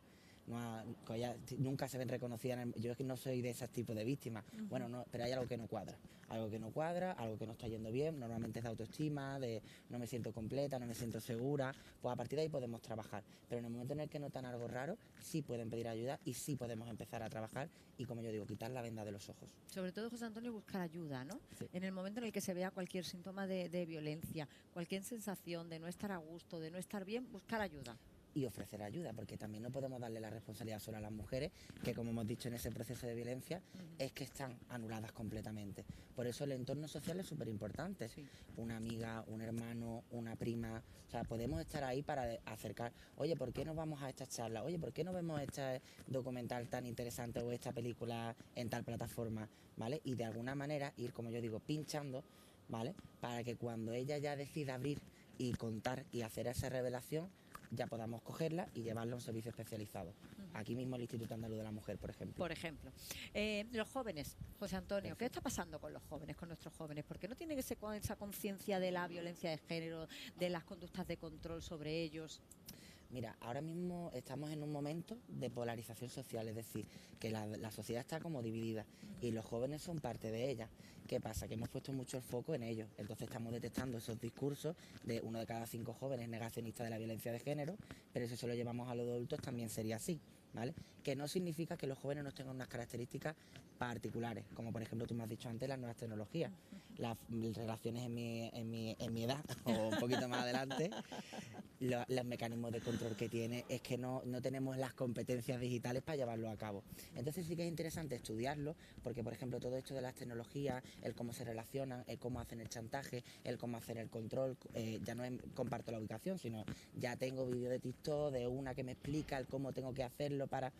Nunca se ven reconocidas. Yo es que no soy de ese tipo de víctimas. Bueno, no, pero hay algo que no cuadra. Algo que no cuadra, algo que no está yendo bien. Normalmente es de autoestima, de no me siento completa, no me siento segura. Pues a partir de ahí podemos trabajar. Pero en el momento en el que notan algo raro, sí pueden pedir ayuda y sí podemos empezar a trabajar y, como yo digo, quitar la venda de los ojos. Sobre todo, José Antonio, buscar ayuda, ¿no? Sí. En el momento en el que se vea cualquier síntoma de violencia, cualquier sensación de no estar a gusto, de no estar bien, buscar ayuda. Y ofrecer ayuda, porque también no podemos darle la responsabilidad solo a las mujeres, que como hemos dicho en ese proceso de violencia, es que están anuladas completamente. Por eso el entorno social es súper importante. Sí. Una amiga, un hermano, una prima, o sea, podemos estar ahí para acercar, oye, ¿por qué no vamos a esta charla? Oye, ¿por qué no vemos este documental tan interesante o esta película en tal plataforma? ¿Vale? Y de alguna manera ir, como yo digo, pinchando, ¿vale? Para que cuando ella ya decida abrir y contar y hacer esa revelación, ya podamos cogerla y llevarla a un servicio especializado. Aquí mismo el Instituto Andaluz de la Mujer, por ejemplo. Por ejemplo. Los jóvenes, José Antonio, Perfecto. ¿Qué está pasando con los jóvenes, con nuestros jóvenes? ¿Por qué no tienen esa conciencia de la violencia de género, de las conductas de control sobre ellos? Mira, ahora mismo estamos en un momento de polarización social, es decir, que la sociedad está como dividida y los jóvenes son parte de ella. ¿Qué pasa? Que hemos puesto mucho el foco en ellos, entonces estamos detectando esos discursos de 1 de cada 5 jóvenes negacionistas de la violencia de género, pero si se lo llevamos a los adultos también sería así, ¿vale? Que no significa que los jóvenes no tengan unas características particulares, como por ejemplo tú me has dicho antes, las nuevas tecnologías, las relaciones en mi edad o un poquito más adelante, los mecanismos de control que tiene, es que no tenemos las competencias digitales para llevarlo a cabo. Entonces sí que es interesante estudiarlo, porque por ejemplo todo esto de las tecnologías, el cómo se relacionan, el cómo hacen el chantaje, el cómo hacer el control, ya no comparto la ubicación, sino ya tengo vídeo de TikTok de una que me explica el cómo tengo que hacerlo para...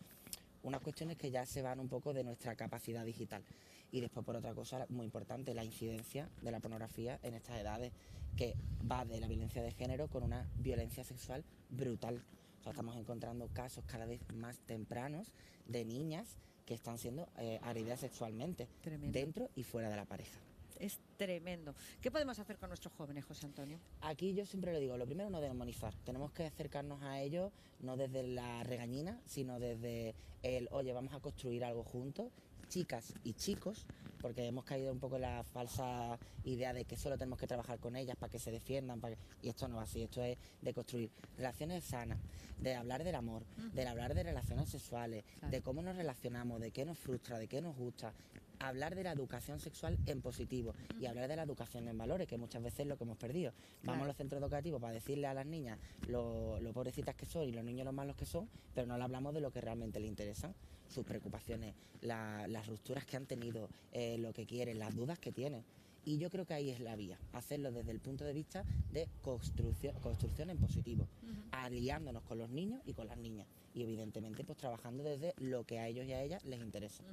Unas cuestiones que ya se van un poco de nuestra capacidad digital. Y después, por otra cosa muy importante, la incidencia de la pornografía en estas edades, que va de la violencia de género con una violencia sexual brutal. O sea, estamos encontrando casos cada vez más tempranos de niñas que están siendo agredidas sexualmente. Tremendo. Dentro y fuera de la pareja. Es tremendo. ¿Qué podemos hacer con nuestros jóvenes, José Antonio? Aquí yo siempre le digo, lo primero, no demonizar. Tenemos que acercarnos a ellos no desde la regañina, sino desde el, oye, vamos a construir algo juntos, chicas y chicos, porque hemos caído un poco en la falsa idea de que solo tenemos que trabajar con ellas para que se defiendan, y esto no es así, esto es de construir relaciones sanas, de hablar del amor, de hablar de relaciones sexuales, claro, de cómo nos relacionamos, de qué nos frustra, de qué nos gusta, hablar de la educación sexual en positivo y hablar de la educación en valores, que muchas veces es lo que hemos perdido. Vamos a los centros educativos para decirle a las niñas lo pobrecitas que son y los niños lo malos que son, pero no le hablamos de lo que realmente les interesa, sus preocupaciones, las rupturas que han tenido, lo que quieren, las dudas que tienen. Y yo creo que ahí es la vía, hacerlo desde el punto de vista de construcción en positivo, aliándonos con los niños y con las niñas. Y evidentemente pues trabajando desde lo que a ellos y a ellas les interesa.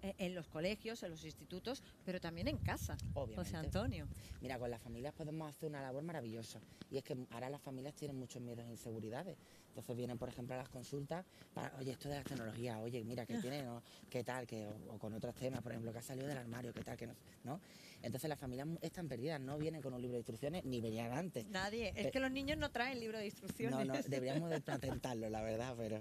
En los colegios, en los institutos, pero también en casa, Obviamente. José Antonio. Mira, con las familias podemos hacer una labor maravillosa. Y es que ahora las familias tienen muchos miedos e inseguridades. Entonces vienen, por ejemplo, a las consultas para, oye, esto de las tecnologías, oye, mira, ¿qué tiene? ¿No? ¿Qué tal? O con otros temas, por ejemplo, que ha salido del armario, ¿qué tal? Que ¿no? Entonces las familias están perdidas, no vienen con un libro de instrucciones, ni venían antes. Nadie. Es que los niños no traen libro de instrucciones. No, deberíamos de patentarlo, la verdad, pero...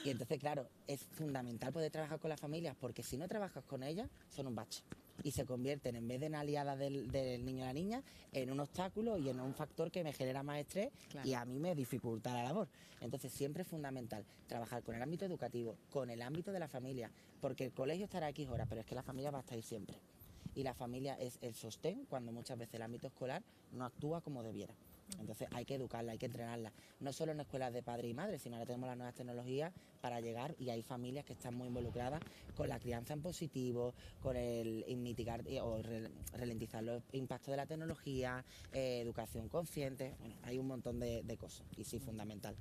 Y entonces, claro, es fundamental poder trabajar con las familias, porque si no trabajas con ellas, son un bache. Y se convierten, en vez de en aliadas del niño o la niña, en un obstáculo y en un factor que me genera más estrés, claro, y a mí me dificulta la labor. Entonces siempre es fundamental trabajar con el ámbito educativo, con el ámbito de la familia, porque el colegio estará X horas, pero es que la familia va a estar ahí siempre. Y la familia es el sostén cuando muchas veces el ámbito escolar no actúa como debiera. Entonces hay que educarla, hay que entrenarla, no solo en escuelas de padre y madre, sino ahora tenemos las nuevas tecnologías para llegar, y hay familias que están muy involucradas con la crianza en positivo, con el mitigar o ralentizar los impactos de la tecnología, educación consciente. Bueno, hay un montón de cosas y sí, fundamental.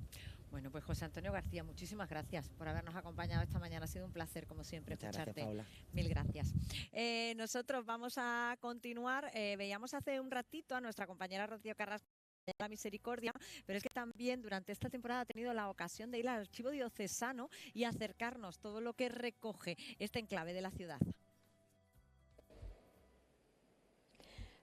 Bueno, pues José Antonio García, muchísimas gracias por habernos acompañado esta mañana. Ha sido un placer, como siempre, Muchas escucharte. Gracias, Paula. Mil gracias. Nosotros vamos a continuar. Veíamos hace un ratito a nuestra compañera Rocío Carrascal de la Misericordia, pero es que también durante esta temporada ha tenido la ocasión de ir al Archivo Diocesano y acercarnos todo lo que recoge este enclave de la ciudad.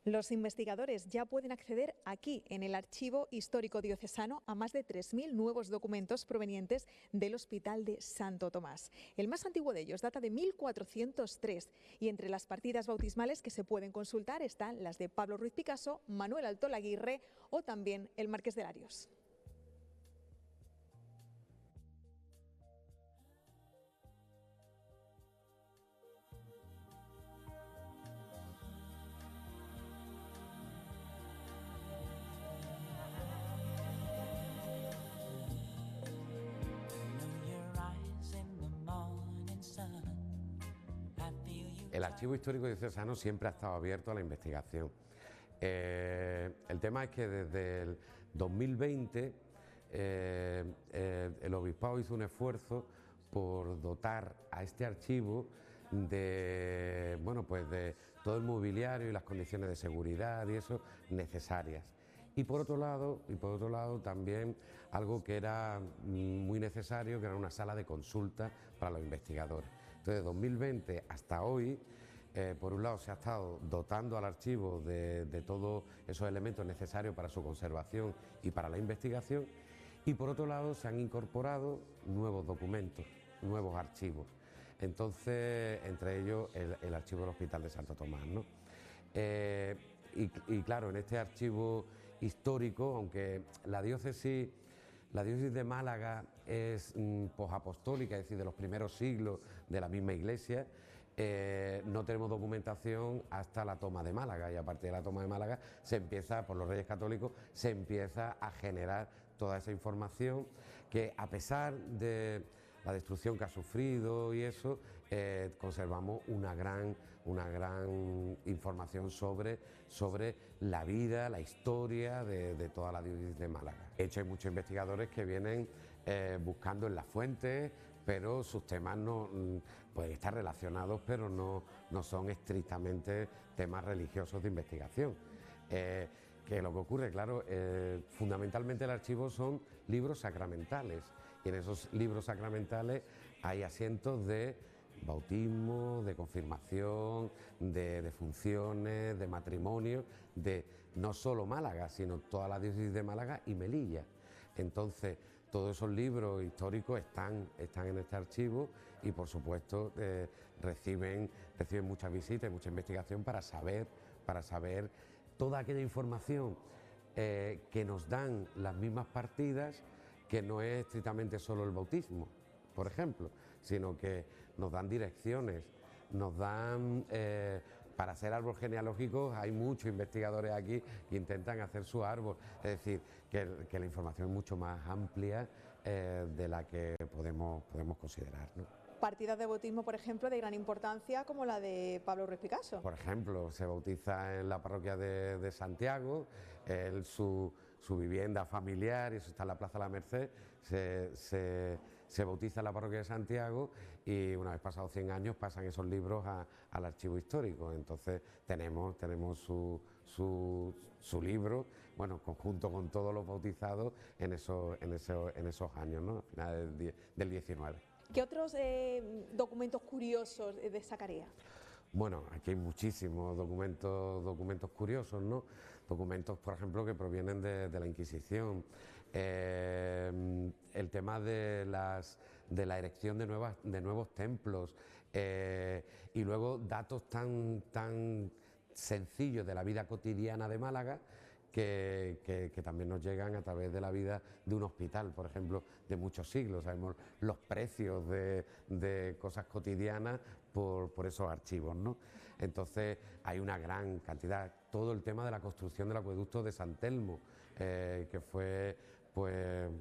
Los investigadores ya pueden acceder aquí, en el Archivo Histórico Diocesano, a más de 3.000 nuevos documentos provenientes del Hospital de Santo Tomás. El más antiguo de ellos data de 1403 y entre las partidas bautismales que se pueden consultar están las de Pablo Ruiz Picasso, Manuel Altolaguirre o también el Marqués de Larios. El Archivo Histórico Diocesano siempre ha estado abierto a la investigación. El tema es que desde el 2020 el Obispado hizo un esfuerzo por dotar a este archivo de, bueno, pues de todo el mobiliario y las condiciones de seguridad y eso necesarias. Y por otro lado también algo que era muy necesario, que era una sala de consulta para los investigadores. Entonces, de 2020 hasta hoy, por un lado se ha estado dotando al archivo de todos esos elementos necesarios para su conservación y para la investigación, y por otro lado se han incorporado nuevos documentos, nuevos archivos. Entonces, entre ellos el archivo del Hospital de Santo Tomás, ¿no? Y claro, en este archivo histórico, aunque la diócesis de Málaga es posapostólica, es decir, de los primeros siglos de la misma iglesia, no tenemos documentación hasta la toma de Málaga, y a partir de la toma de Málaga se empieza, por los Reyes Católicos, se empieza a generar toda esa información que, a pesar de la destrucción que ha sufrido y eso, conservamos una gran información sobre la vida, la historia de toda la diócesis de Málaga. De hecho, hay muchos investigadores que vienen buscando en las fuentes, pero sus temas no pueden estar relacionados, pero no son estrictamente temas religiosos de investigación. Que lo que ocurre, claro, fundamentalmente el archivo son libros sacramentales, y en esos libros sacramentales hay asientos de bautismo, de confirmación, de defunciones, de matrimonio, de no solo Málaga, sino toda la diócesis de Málaga y Melilla. Entonces, todos esos libros históricos están en este archivo y, por supuesto, reciben muchas visitas y mucha investigación para saber toda aquella información que nos dan las mismas partidas, que no es estrictamente solo el bautismo, por ejemplo, sino que nos dan direcciones, nos dan... para hacer árbol genealógico hay muchos investigadores aquí que intentan hacer su árbol, es decir, que la información es mucho más amplia de la que podemos considerar, ¿no? partidas de bautismo, por ejemplo, de gran importancia como la de Pablo Ruiz Picasso. Por ejemplo, se bautiza en la parroquia de Santiago, su vivienda familiar, y eso está en la Plaza de la Merced, se bautiza en la parroquia de Santiago y una vez pasados 100 años pasan esos libros al archivo histórico. Entonces tenemos su libro, bueno, conjunto con todos los bautizados en esos años, ¿no? A finales del 19. ¿Qué otros documentos curiosos destacaría? Bueno, aquí hay muchísimos documentos curiosos, ¿no? Documentos, por ejemplo, que provienen de la Inquisición. El tema de la erección de nuevos templos y luego datos tan sencillos de la vida cotidiana de Málaga que también nos llegan a través de la vida de un hospital, por ejemplo, de muchos siglos. Sabemos los precios de cosas cotidianas por esos archivos, ¿no? Entonces hay una gran cantidad. Todo el tema de la construcción del acueducto de San Telmo, que fue pues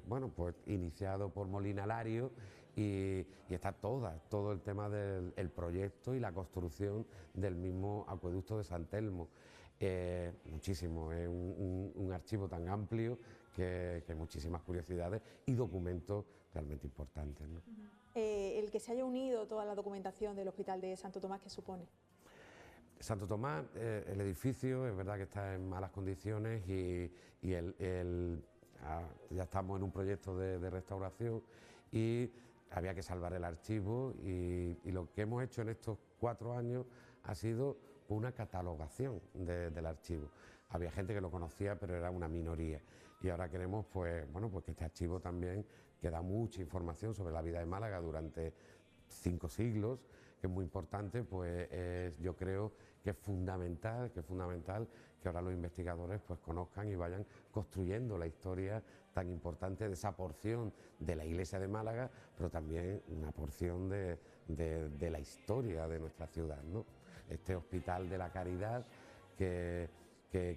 iniciado por Molina Lario y está todo el tema del proyecto y la construcción del mismo acueducto de San Telmo. Muchísimo, es un archivo tan amplio que hay muchísimas curiosidades y documentos realmente importantes, ¿no? El que se haya unido toda la documentación del Hospital de Santo Tomás, ¿qué supone? Santo Tomás, el edificio es verdad que está en malas condiciones y ya estamos en un proyecto de restauración y había que salvar el archivo y lo que hemos hecho en estos 4 años ha sido una catalogación del archivo. Había gente que lo conocía, pero era una minoría. Y ahora queremos pues que este archivo también, que da mucha información sobre la vida de Málaga durante 5 siglos, que es muy importante, pues yo creo que es fundamental que ahora los investigadores pues conozcan y vayan construyendo la historia tan importante de esa porción de la iglesia de Málaga, pero también una porción de la historia de nuestra ciudad, ¿no? Este Hospital de la Caridad que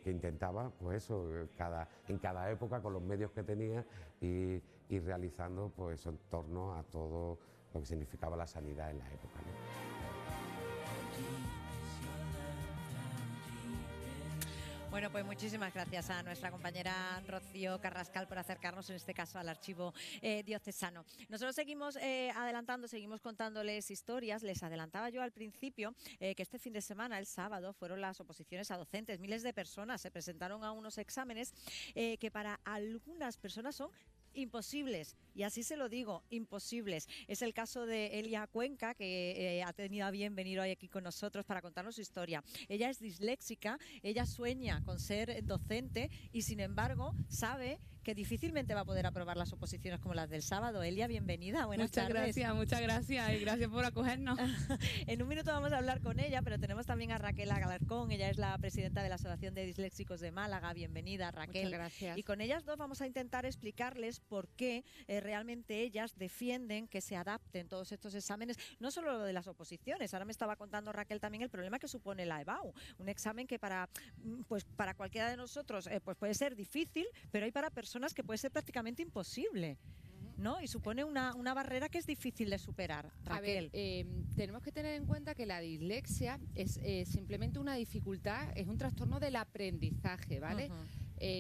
intentaba, pues eso, en cada época con los medios que tenía y realizando pues eso en torno a todo lo que significaba la sanidad en la época, ¿no? Bueno, pues muchísimas gracias a nuestra compañera Rocío Carrascal por acercarnos en este caso al archivo diocesano. Nosotros seguimos adelantando, seguimos contándoles historias. Les adelantaba yo al principio que este fin de semana, el sábado, fueron las oposiciones a docentes. Miles de personas se presentaron a unos exámenes que para algunas personas son imposibles, y así se lo digo, imposibles. Es el caso de Elia Cuenca, que ha tenido a bien venir hoy aquí con nosotros para contarnos su historia. Ella es disléxica, ella sueña con ser docente y sin embargo sabe que difícilmente va a poder aprobar las oposiciones como las del sábado. Elia, bienvenida, buenas tardes. Muchas gracias y gracias por acogernos. En un minuto vamos a hablar con ella, pero tenemos también a Raquel Alarcón, ella es la presidenta de la Asociación de Disléxicos de Málaga. Bienvenida, Raquel. Muchas gracias. Y con ellas dos vamos a intentar explicarles por qué realmente ellas defienden que se adapten todos estos exámenes, no solo lo de las oposiciones. Ahora me estaba contando Raquel también el problema que supone la EBAU, un examen que para cualquiera de nosotros pues puede ser difícil, pero hay para personas que puede ser prácticamente imposible, ¿no? Y supone una barrera que es difícil de superar. Raquel. A ver, tenemos que tener en cuenta que la dislexia es simplemente una dificultad, es un trastorno del aprendizaje, ¿vale?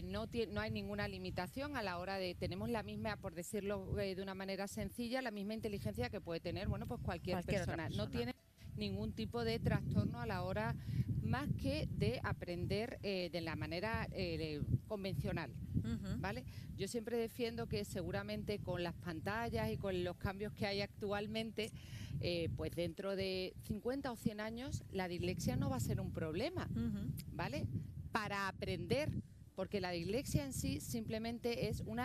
No hay ninguna limitación a la hora de... Tenemos la misma, por decirlo de una manera sencilla, la misma inteligencia que puede tener, bueno, pues cualquier persona. No tiene ningún tipo de trastorno a la hora más que de aprender de la manera convencional, ¿vale? Yo siempre defiendo que seguramente con las pantallas y con los cambios que hay actualmente, pues dentro de 50 o 100 años la dislexia no va a ser un problema, ¿vale? Para aprender, porque la dislexia en sí simplemente es un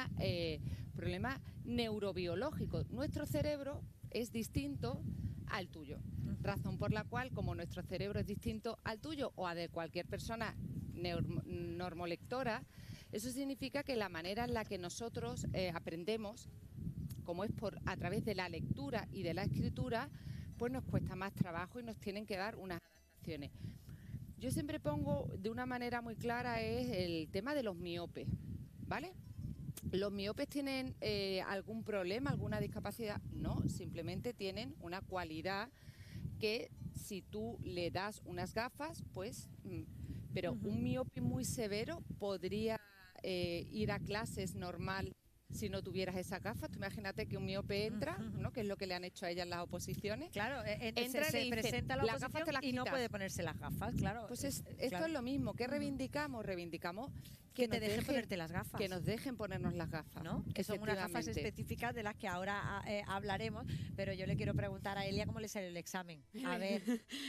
problema neurobiológico. Nuestro cerebro es distinto al tuyo, razón por la cual, como nuestro cerebro es distinto al tuyo o a de cualquier persona normolectora, eso significa que la manera en la que nosotros aprendemos, como es a través de la lectura y de la escritura, pues nos cuesta más trabajo y nos tienen que dar unas adaptaciones. Yo siempre pongo de una manera muy clara es el tema de los miopes, ¿vale? ¿Los miopes tienen algún problema, alguna discapacidad? No, simplemente tienen una cualidad que si tú le das unas gafas, pues... pero un miope muy severo podría ir a clases normal si no tuvieras esas gafas. Tú imagínate que un miope entra, ¿no? Que es lo que le han hecho a ella en las oposiciones. Claro, entra se y le dicen, presenta la las gafas te oposición las y no quitas. puede ponerse las gafas, claro. Pues esto claro. es lo mismo. ¿Qué reivindicamos? Reivindicamos Que te nos dejen ponerte las gafas. Que nos dejen ponernos las gafas. ¿No? Que son unas gafas Efectivamente. específicas de las que ahora hablaremos, pero yo le quiero preguntar a Elia cómo le sale el examen. A ver.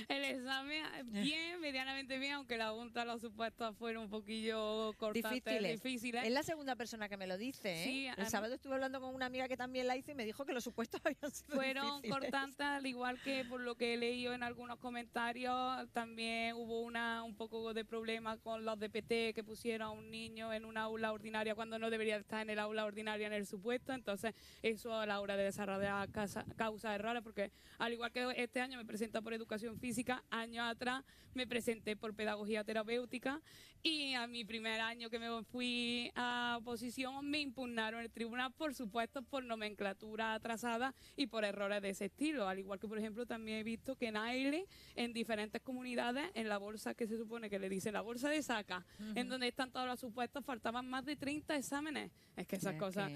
El examen bien, medianamente bien, aunque la junta los supuestos fueron un poquillo cortantes, difíciles. Es la segunda persona que me lo dice, ¿eh? Sí, el sábado estuve hablando con una amiga que también la hizo y me dijo que los supuestos habían sido fueron difíciles. cortantes, al igual que por lo que he leído en algunos comentarios, también hubo un poco de problema con los DPT que pusieron a un niño en una aula ordinaria cuando no debería estar en el aula ordinaria en el supuesto. Entonces eso a la hora de desarrollar causa errores, porque al igual que este año me presento por educación física, años atrás me presenté por pedagogía terapéutica y a mi primer año que me fui a oposición me impugnaron el tribunal por supuesto por nomenclatura atrasada y por errores de ese estilo, al igual que por ejemplo también he visto que en AILE en diferentes comunidades en la bolsa que se supone que le dicen la bolsa de saca, en donde están todos los supuestos, faltaban más de 30 exámenes. Es que esas cosas,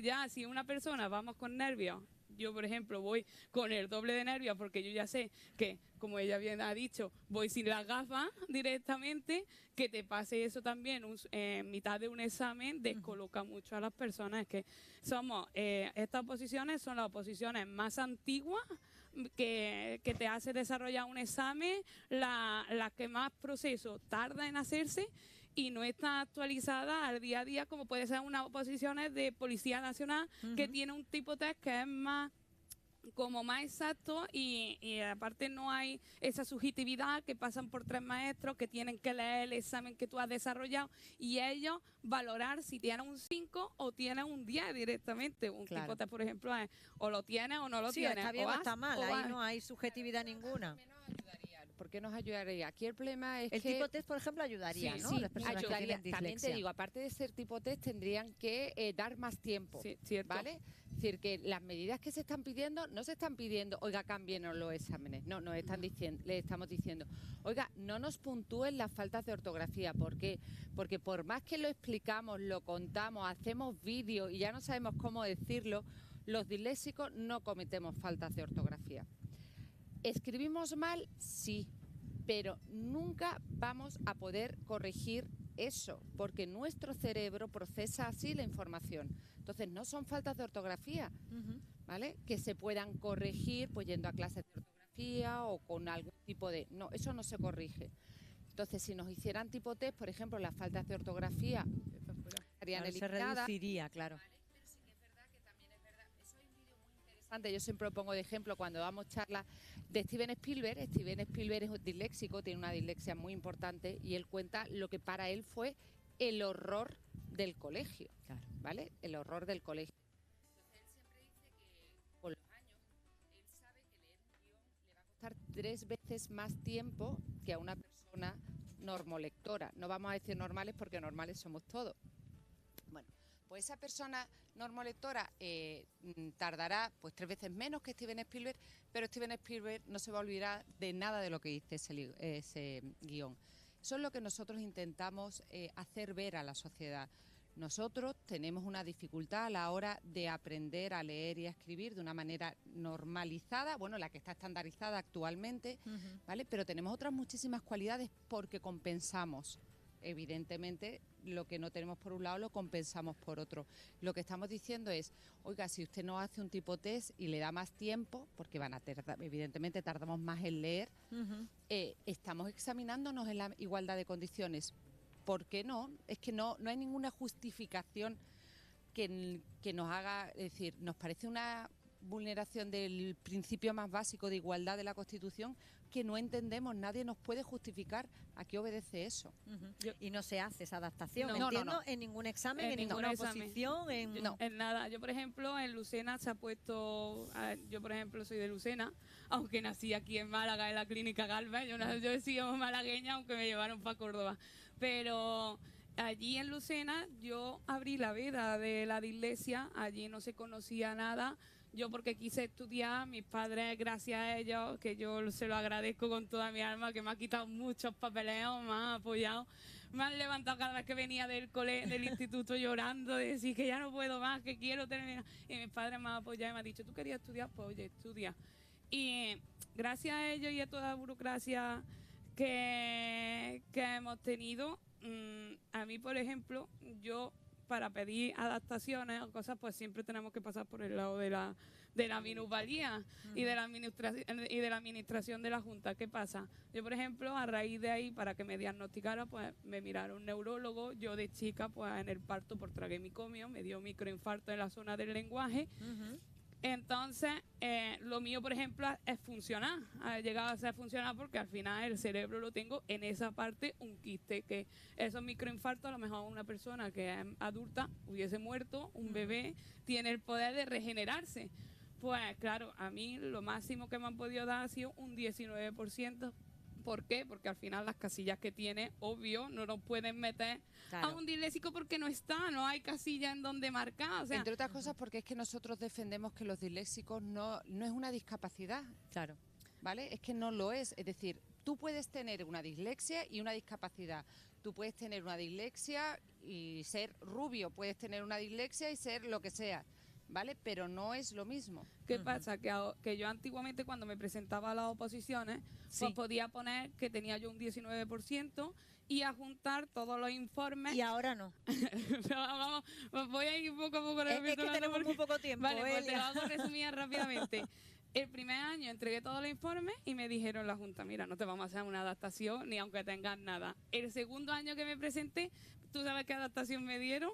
ya si una persona vamos con nervios, yo por ejemplo voy con el doble de nervios porque yo ya sé que, como ella bien ha dicho, voy sin las gafas directamente, que te pase eso también en mitad de un examen descoloca mucho a las personas. Es que somos, estas oposiciones son las oposiciones más antiguas que te hace desarrollar un examen, la que más proceso tarda en hacerse y no está actualizada al día a día como puede ser unas oposiciones de Policía Nacional que tiene un tipo de test que es más exacto y aparte no hay esa subjetividad que pasan por 3 maestros que tienen que leer el examen que tú has desarrollado y ellos valorar si tienen un 5 o tienen un 10 directamente. Un tipo test, por ejemplo, es o lo tienes o no lo tienes. Está bien o está mal, ahí no hay subjetividad ninguna. ¿Por qué nos ayudaría? Aquí el problema es el que... tipo test, por ejemplo, ayudaría, ¿no? Sí, Las personas que tienen dislexia. También te digo, aparte de ser tipo test, tendrían que dar más tiempo, ¿vale? Es decir, que las medidas que se están pidiendo, no se están pidiendo, oiga, cámbienos los exámenes. No, nos están diciendo, le estamos diciendo, oiga, no nos puntúen las faltas de ortografía. ¿Por qué? Porque por más que lo explicamos, lo contamos, hacemos vídeos y ya no sabemos cómo decirlo, los disléxicos no cometemos faltas de ortografía. ¿Escribimos mal? Sí, pero nunca vamos a poder corregir eso, porque nuestro cerebro procesa así la información. Entonces, no son faltas de ortografía, ¿vale? Que se puedan corregir pues yendo a clases de ortografía o con algún tipo de... No, eso no se corrige. Entonces, si nos hicieran tipo test, por ejemplo, las faltas de ortografía estarían eliminadas. Se reduciría, claro. Yo siempre lo pongo de ejemplo cuando damos charlas de Steven Spielberg. Steven Spielberg es disléxico, tiene una dislexia muy importante y él cuenta lo que para él fue el horror del colegio, ¿vale? El horror del colegio. Entonces él siempre dice que con los años él sabe que leer un guión le va a costar 3 veces más tiempo que a una persona normolectora. No vamos a decir normales porque normales somos todos. Bueno, pues esa persona normolectora tardará pues 3 veces menos que Steven Spielberg, pero Steven Spielberg no se va a olvidar de nada de lo que dice ese guión. Eso es lo que nosotros intentamos hacer ver a la sociedad. Nosotros tenemos una dificultad a la hora de aprender a leer y a escribir de una manera normalizada, bueno, la que está estandarizada actualmente, ¿vale? Pero tenemos otras muchísimas cualidades porque compensamos. Evidentemente, lo que no tenemos por un lado lo compensamos por otro. Lo que estamos diciendo es, oiga, si usted no hace un tipo test y le da más tiempo, porque evidentemente tardamos más en leer, estamos examinándonos en la igualdad de condiciones. ¿Por qué no? Es que no hay ninguna justificación que nos haga, es decir, nos parece una vulneración del principio más básico de igualdad de la Constitución que no entendemos, nadie nos puede justificar a qué obedece eso. Y no se hace esa adaptación, No, entiendo, en ningún examen, en ninguna oposición. En nada. Yo, por ejemplo, en Lucena se ha puesto... yo, por ejemplo, soy de Lucena, aunque nací aquí en Málaga, en la Clínica Galvez. Yo he sido malagueña, aunque me llevaron para Córdoba. Pero allí en Lucena yo abrí la veda de la dislexia, allí no se conocía nada. Yo porque quise estudiar, mis padres, gracias a ellos, que yo se lo agradezco con toda mi alma, que me ha quitado muchos papeleos, me han apoyado, me han levantado cada vez que venía del instituto llorando, de decir que ya no puedo más, que quiero terminar. Y mis padres me han apoyado y me han dicho, ¿tú querías estudiar? Pues oye, estudia. Y gracias a ellos y a toda la burocracia que hemos tenido, a mí, por ejemplo, yo para pedir adaptaciones o cosas, pues siempre tenemos que pasar por el lado de la minusvalía y de la administración de la Junta. ¿Qué pasa? Yo, por ejemplo, a raíz de ahí, para que me diagnosticara, pues me miraron un neurólogo. Yo de chica, pues en el parto, por traguemicomio, me dio microinfarto en la zona del lenguaje. Entonces, lo mío, por ejemplo, es funcionar. Ha llegado a ser funcionar porque al final el cerebro lo tengo en esa parte un quiste, que esos microinfartos a lo mejor una persona que es adulta hubiese muerto, un bebé tiene el poder de regenerarse. Pues claro, a mí lo máximo que me han podido dar ha sido un 19%. ¿Por qué? Porque al final las casillas que tiene, obvio, no nos pueden meter a un disléxico porque no hay casilla en donde marcar. O sea, entre otras cosas porque es que nosotros defendemos que los disléxicos no es una discapacidad. Claro. ¿Vale? Es que no lo es. Es decir, tú puedes tener una dislexia y una discapacidad. Tú puedes tener una dislexia y ser rubio, puedes tener una dislexia y ser lo que sea. ¿Vale? Pero no es lo mismo. ¿Qué pasa? Que yo antiguamente cuando me presentaba a las oposiciones, pues podía poner que tenía yo un 19% y a juntar todos los informes. Y ahora no. Vamos, voy a ir poco a poco. Es que tenemos muy poco tiempo. Vale, pues te lo hago resumir rápidamente. El primer año entregué todos los informes y me dijeron la Junta, mira, no te vamos a hacer una adaptación ni aunque tengas nada. El segundo año que me presenté, ¿tú sabes qué adaptación me dieron?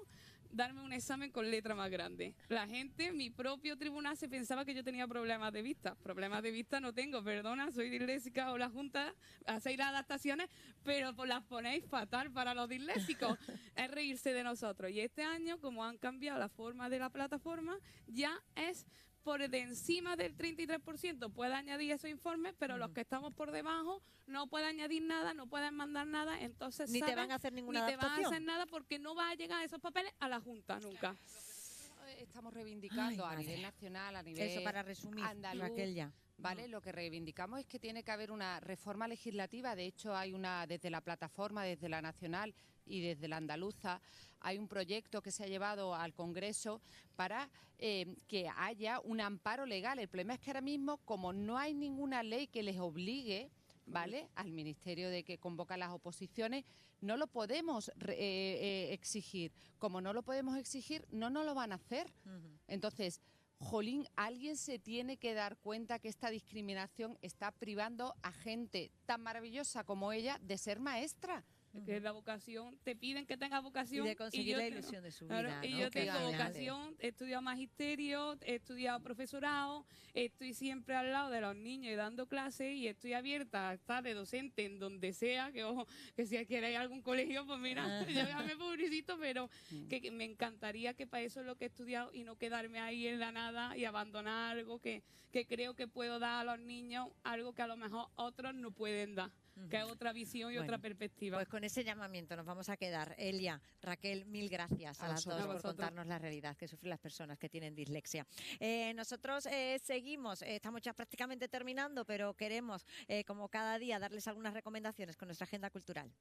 Darme un examen con letra más grande. La gente, mi propio tribunal, se pensaba que yo tenía problemas de vista. Problemas de vista no tengo, perdona, soy disléxica o la Junta, hacéis las adaptaciones, pero las ponéis fatal para los disléxicos. Es reírse de nosotros. Y este año, como han cambiado la forma de la plataforma, ya es por de encima del 33% puede añadir esos informes, pero los que estamos por debajo no pueden añadir nada, no pueden mandar nada, entonces ni te van a hacer ninguna adaptación. Ni te van a hacer nada porque no va a llegar esos papeles a la Junta nunca. Estamos reivindicando a nivel nacional, a nivel eso para resumir, andaluz, Raquel, ya. ¿Vale? Lo que reivindicamos es que tiene que haber una reforma legislativa. De hecho, hay una desde la plataforma, desde la nacional y desde la andaluza, hay un proyecto que se ha llevado al Congreso para que haya un amparo legal. El problema es que ahora mismo, como no hay ninguna ley que les obligue, ¿vale?, al Ministerio de que convoca las oposiciones, no lo podemos exigir. Como no lo podemos exigir, no nos lo van a hacer. Entonces, jolín, alguien se tiene que dar cuenta que esta discriminación está privando a gente tan maravillosa como ella de ser maestra. Que la vocación, te piden que tengas vocación. Y de conseguir la ilusión de su vida. Claro, y ¿no? yo tengo vocación, he estudiado magisterio, he estudiado profesorado, estoy siempre al lado de los niños y dando clases y estoy abierta a estar de docente en donde sea, que ojo, que si queréis algún colegio, pues mira, yo me publicito, pero que me encantaría que para eso es lo que he estudiado y no quedarme ahí en la nada y abandonar algo que creo que puedo dar a los niños, algo que a lo mejor otros no pueden dar. Que es otra visión y otra perspectiva. Pues con ese llamamiento nos vamos a quedar. Elia, Raquel, mil gracias a las dos por contarnos la realidad que sufren las personas que tienen dislexia. Nosotros seguimos, estamos ya prácticamente terminando, pero queremos, como cada día, darles algunas recomendaciones con nuestra agenda cultural.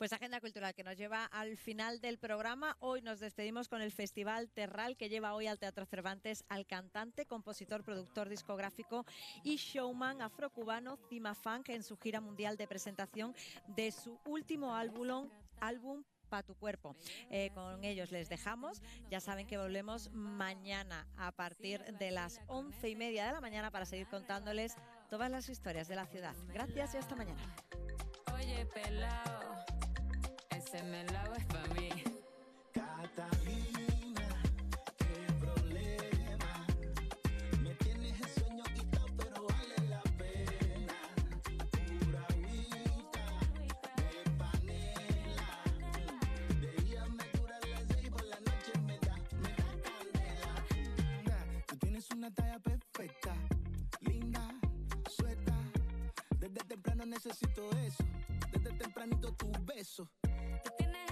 Pues agenda cultural que nos lleva al final del programa. Hoy nos despedimos con el Festival Terral, que lleva hoy al Teatro Cervantes al cantante, compositor, productor discográfico y showman afrocubano Cima Funk en su gira mundial de presentación de su último álbum Pa' tu cuerpo. Con ellos les dejamos. Ya saben que volvemos mañana a partir de las 11:30 de la mañana para seguir contándoles todas las historias de la ciudad. Gracias y hasta mañana. Oye, pelao, ese melao es pa' mí. Catalina, qué problema. Me tienes el sueño quitado, pero vale la pena. Pura agüita de panela. De día me cura las 6, por la noche me da candela. Tú tienes una talla perfecta, linda, suelta. Desde temprano necesito eso. Desde tempranito tu beso. Tú tienes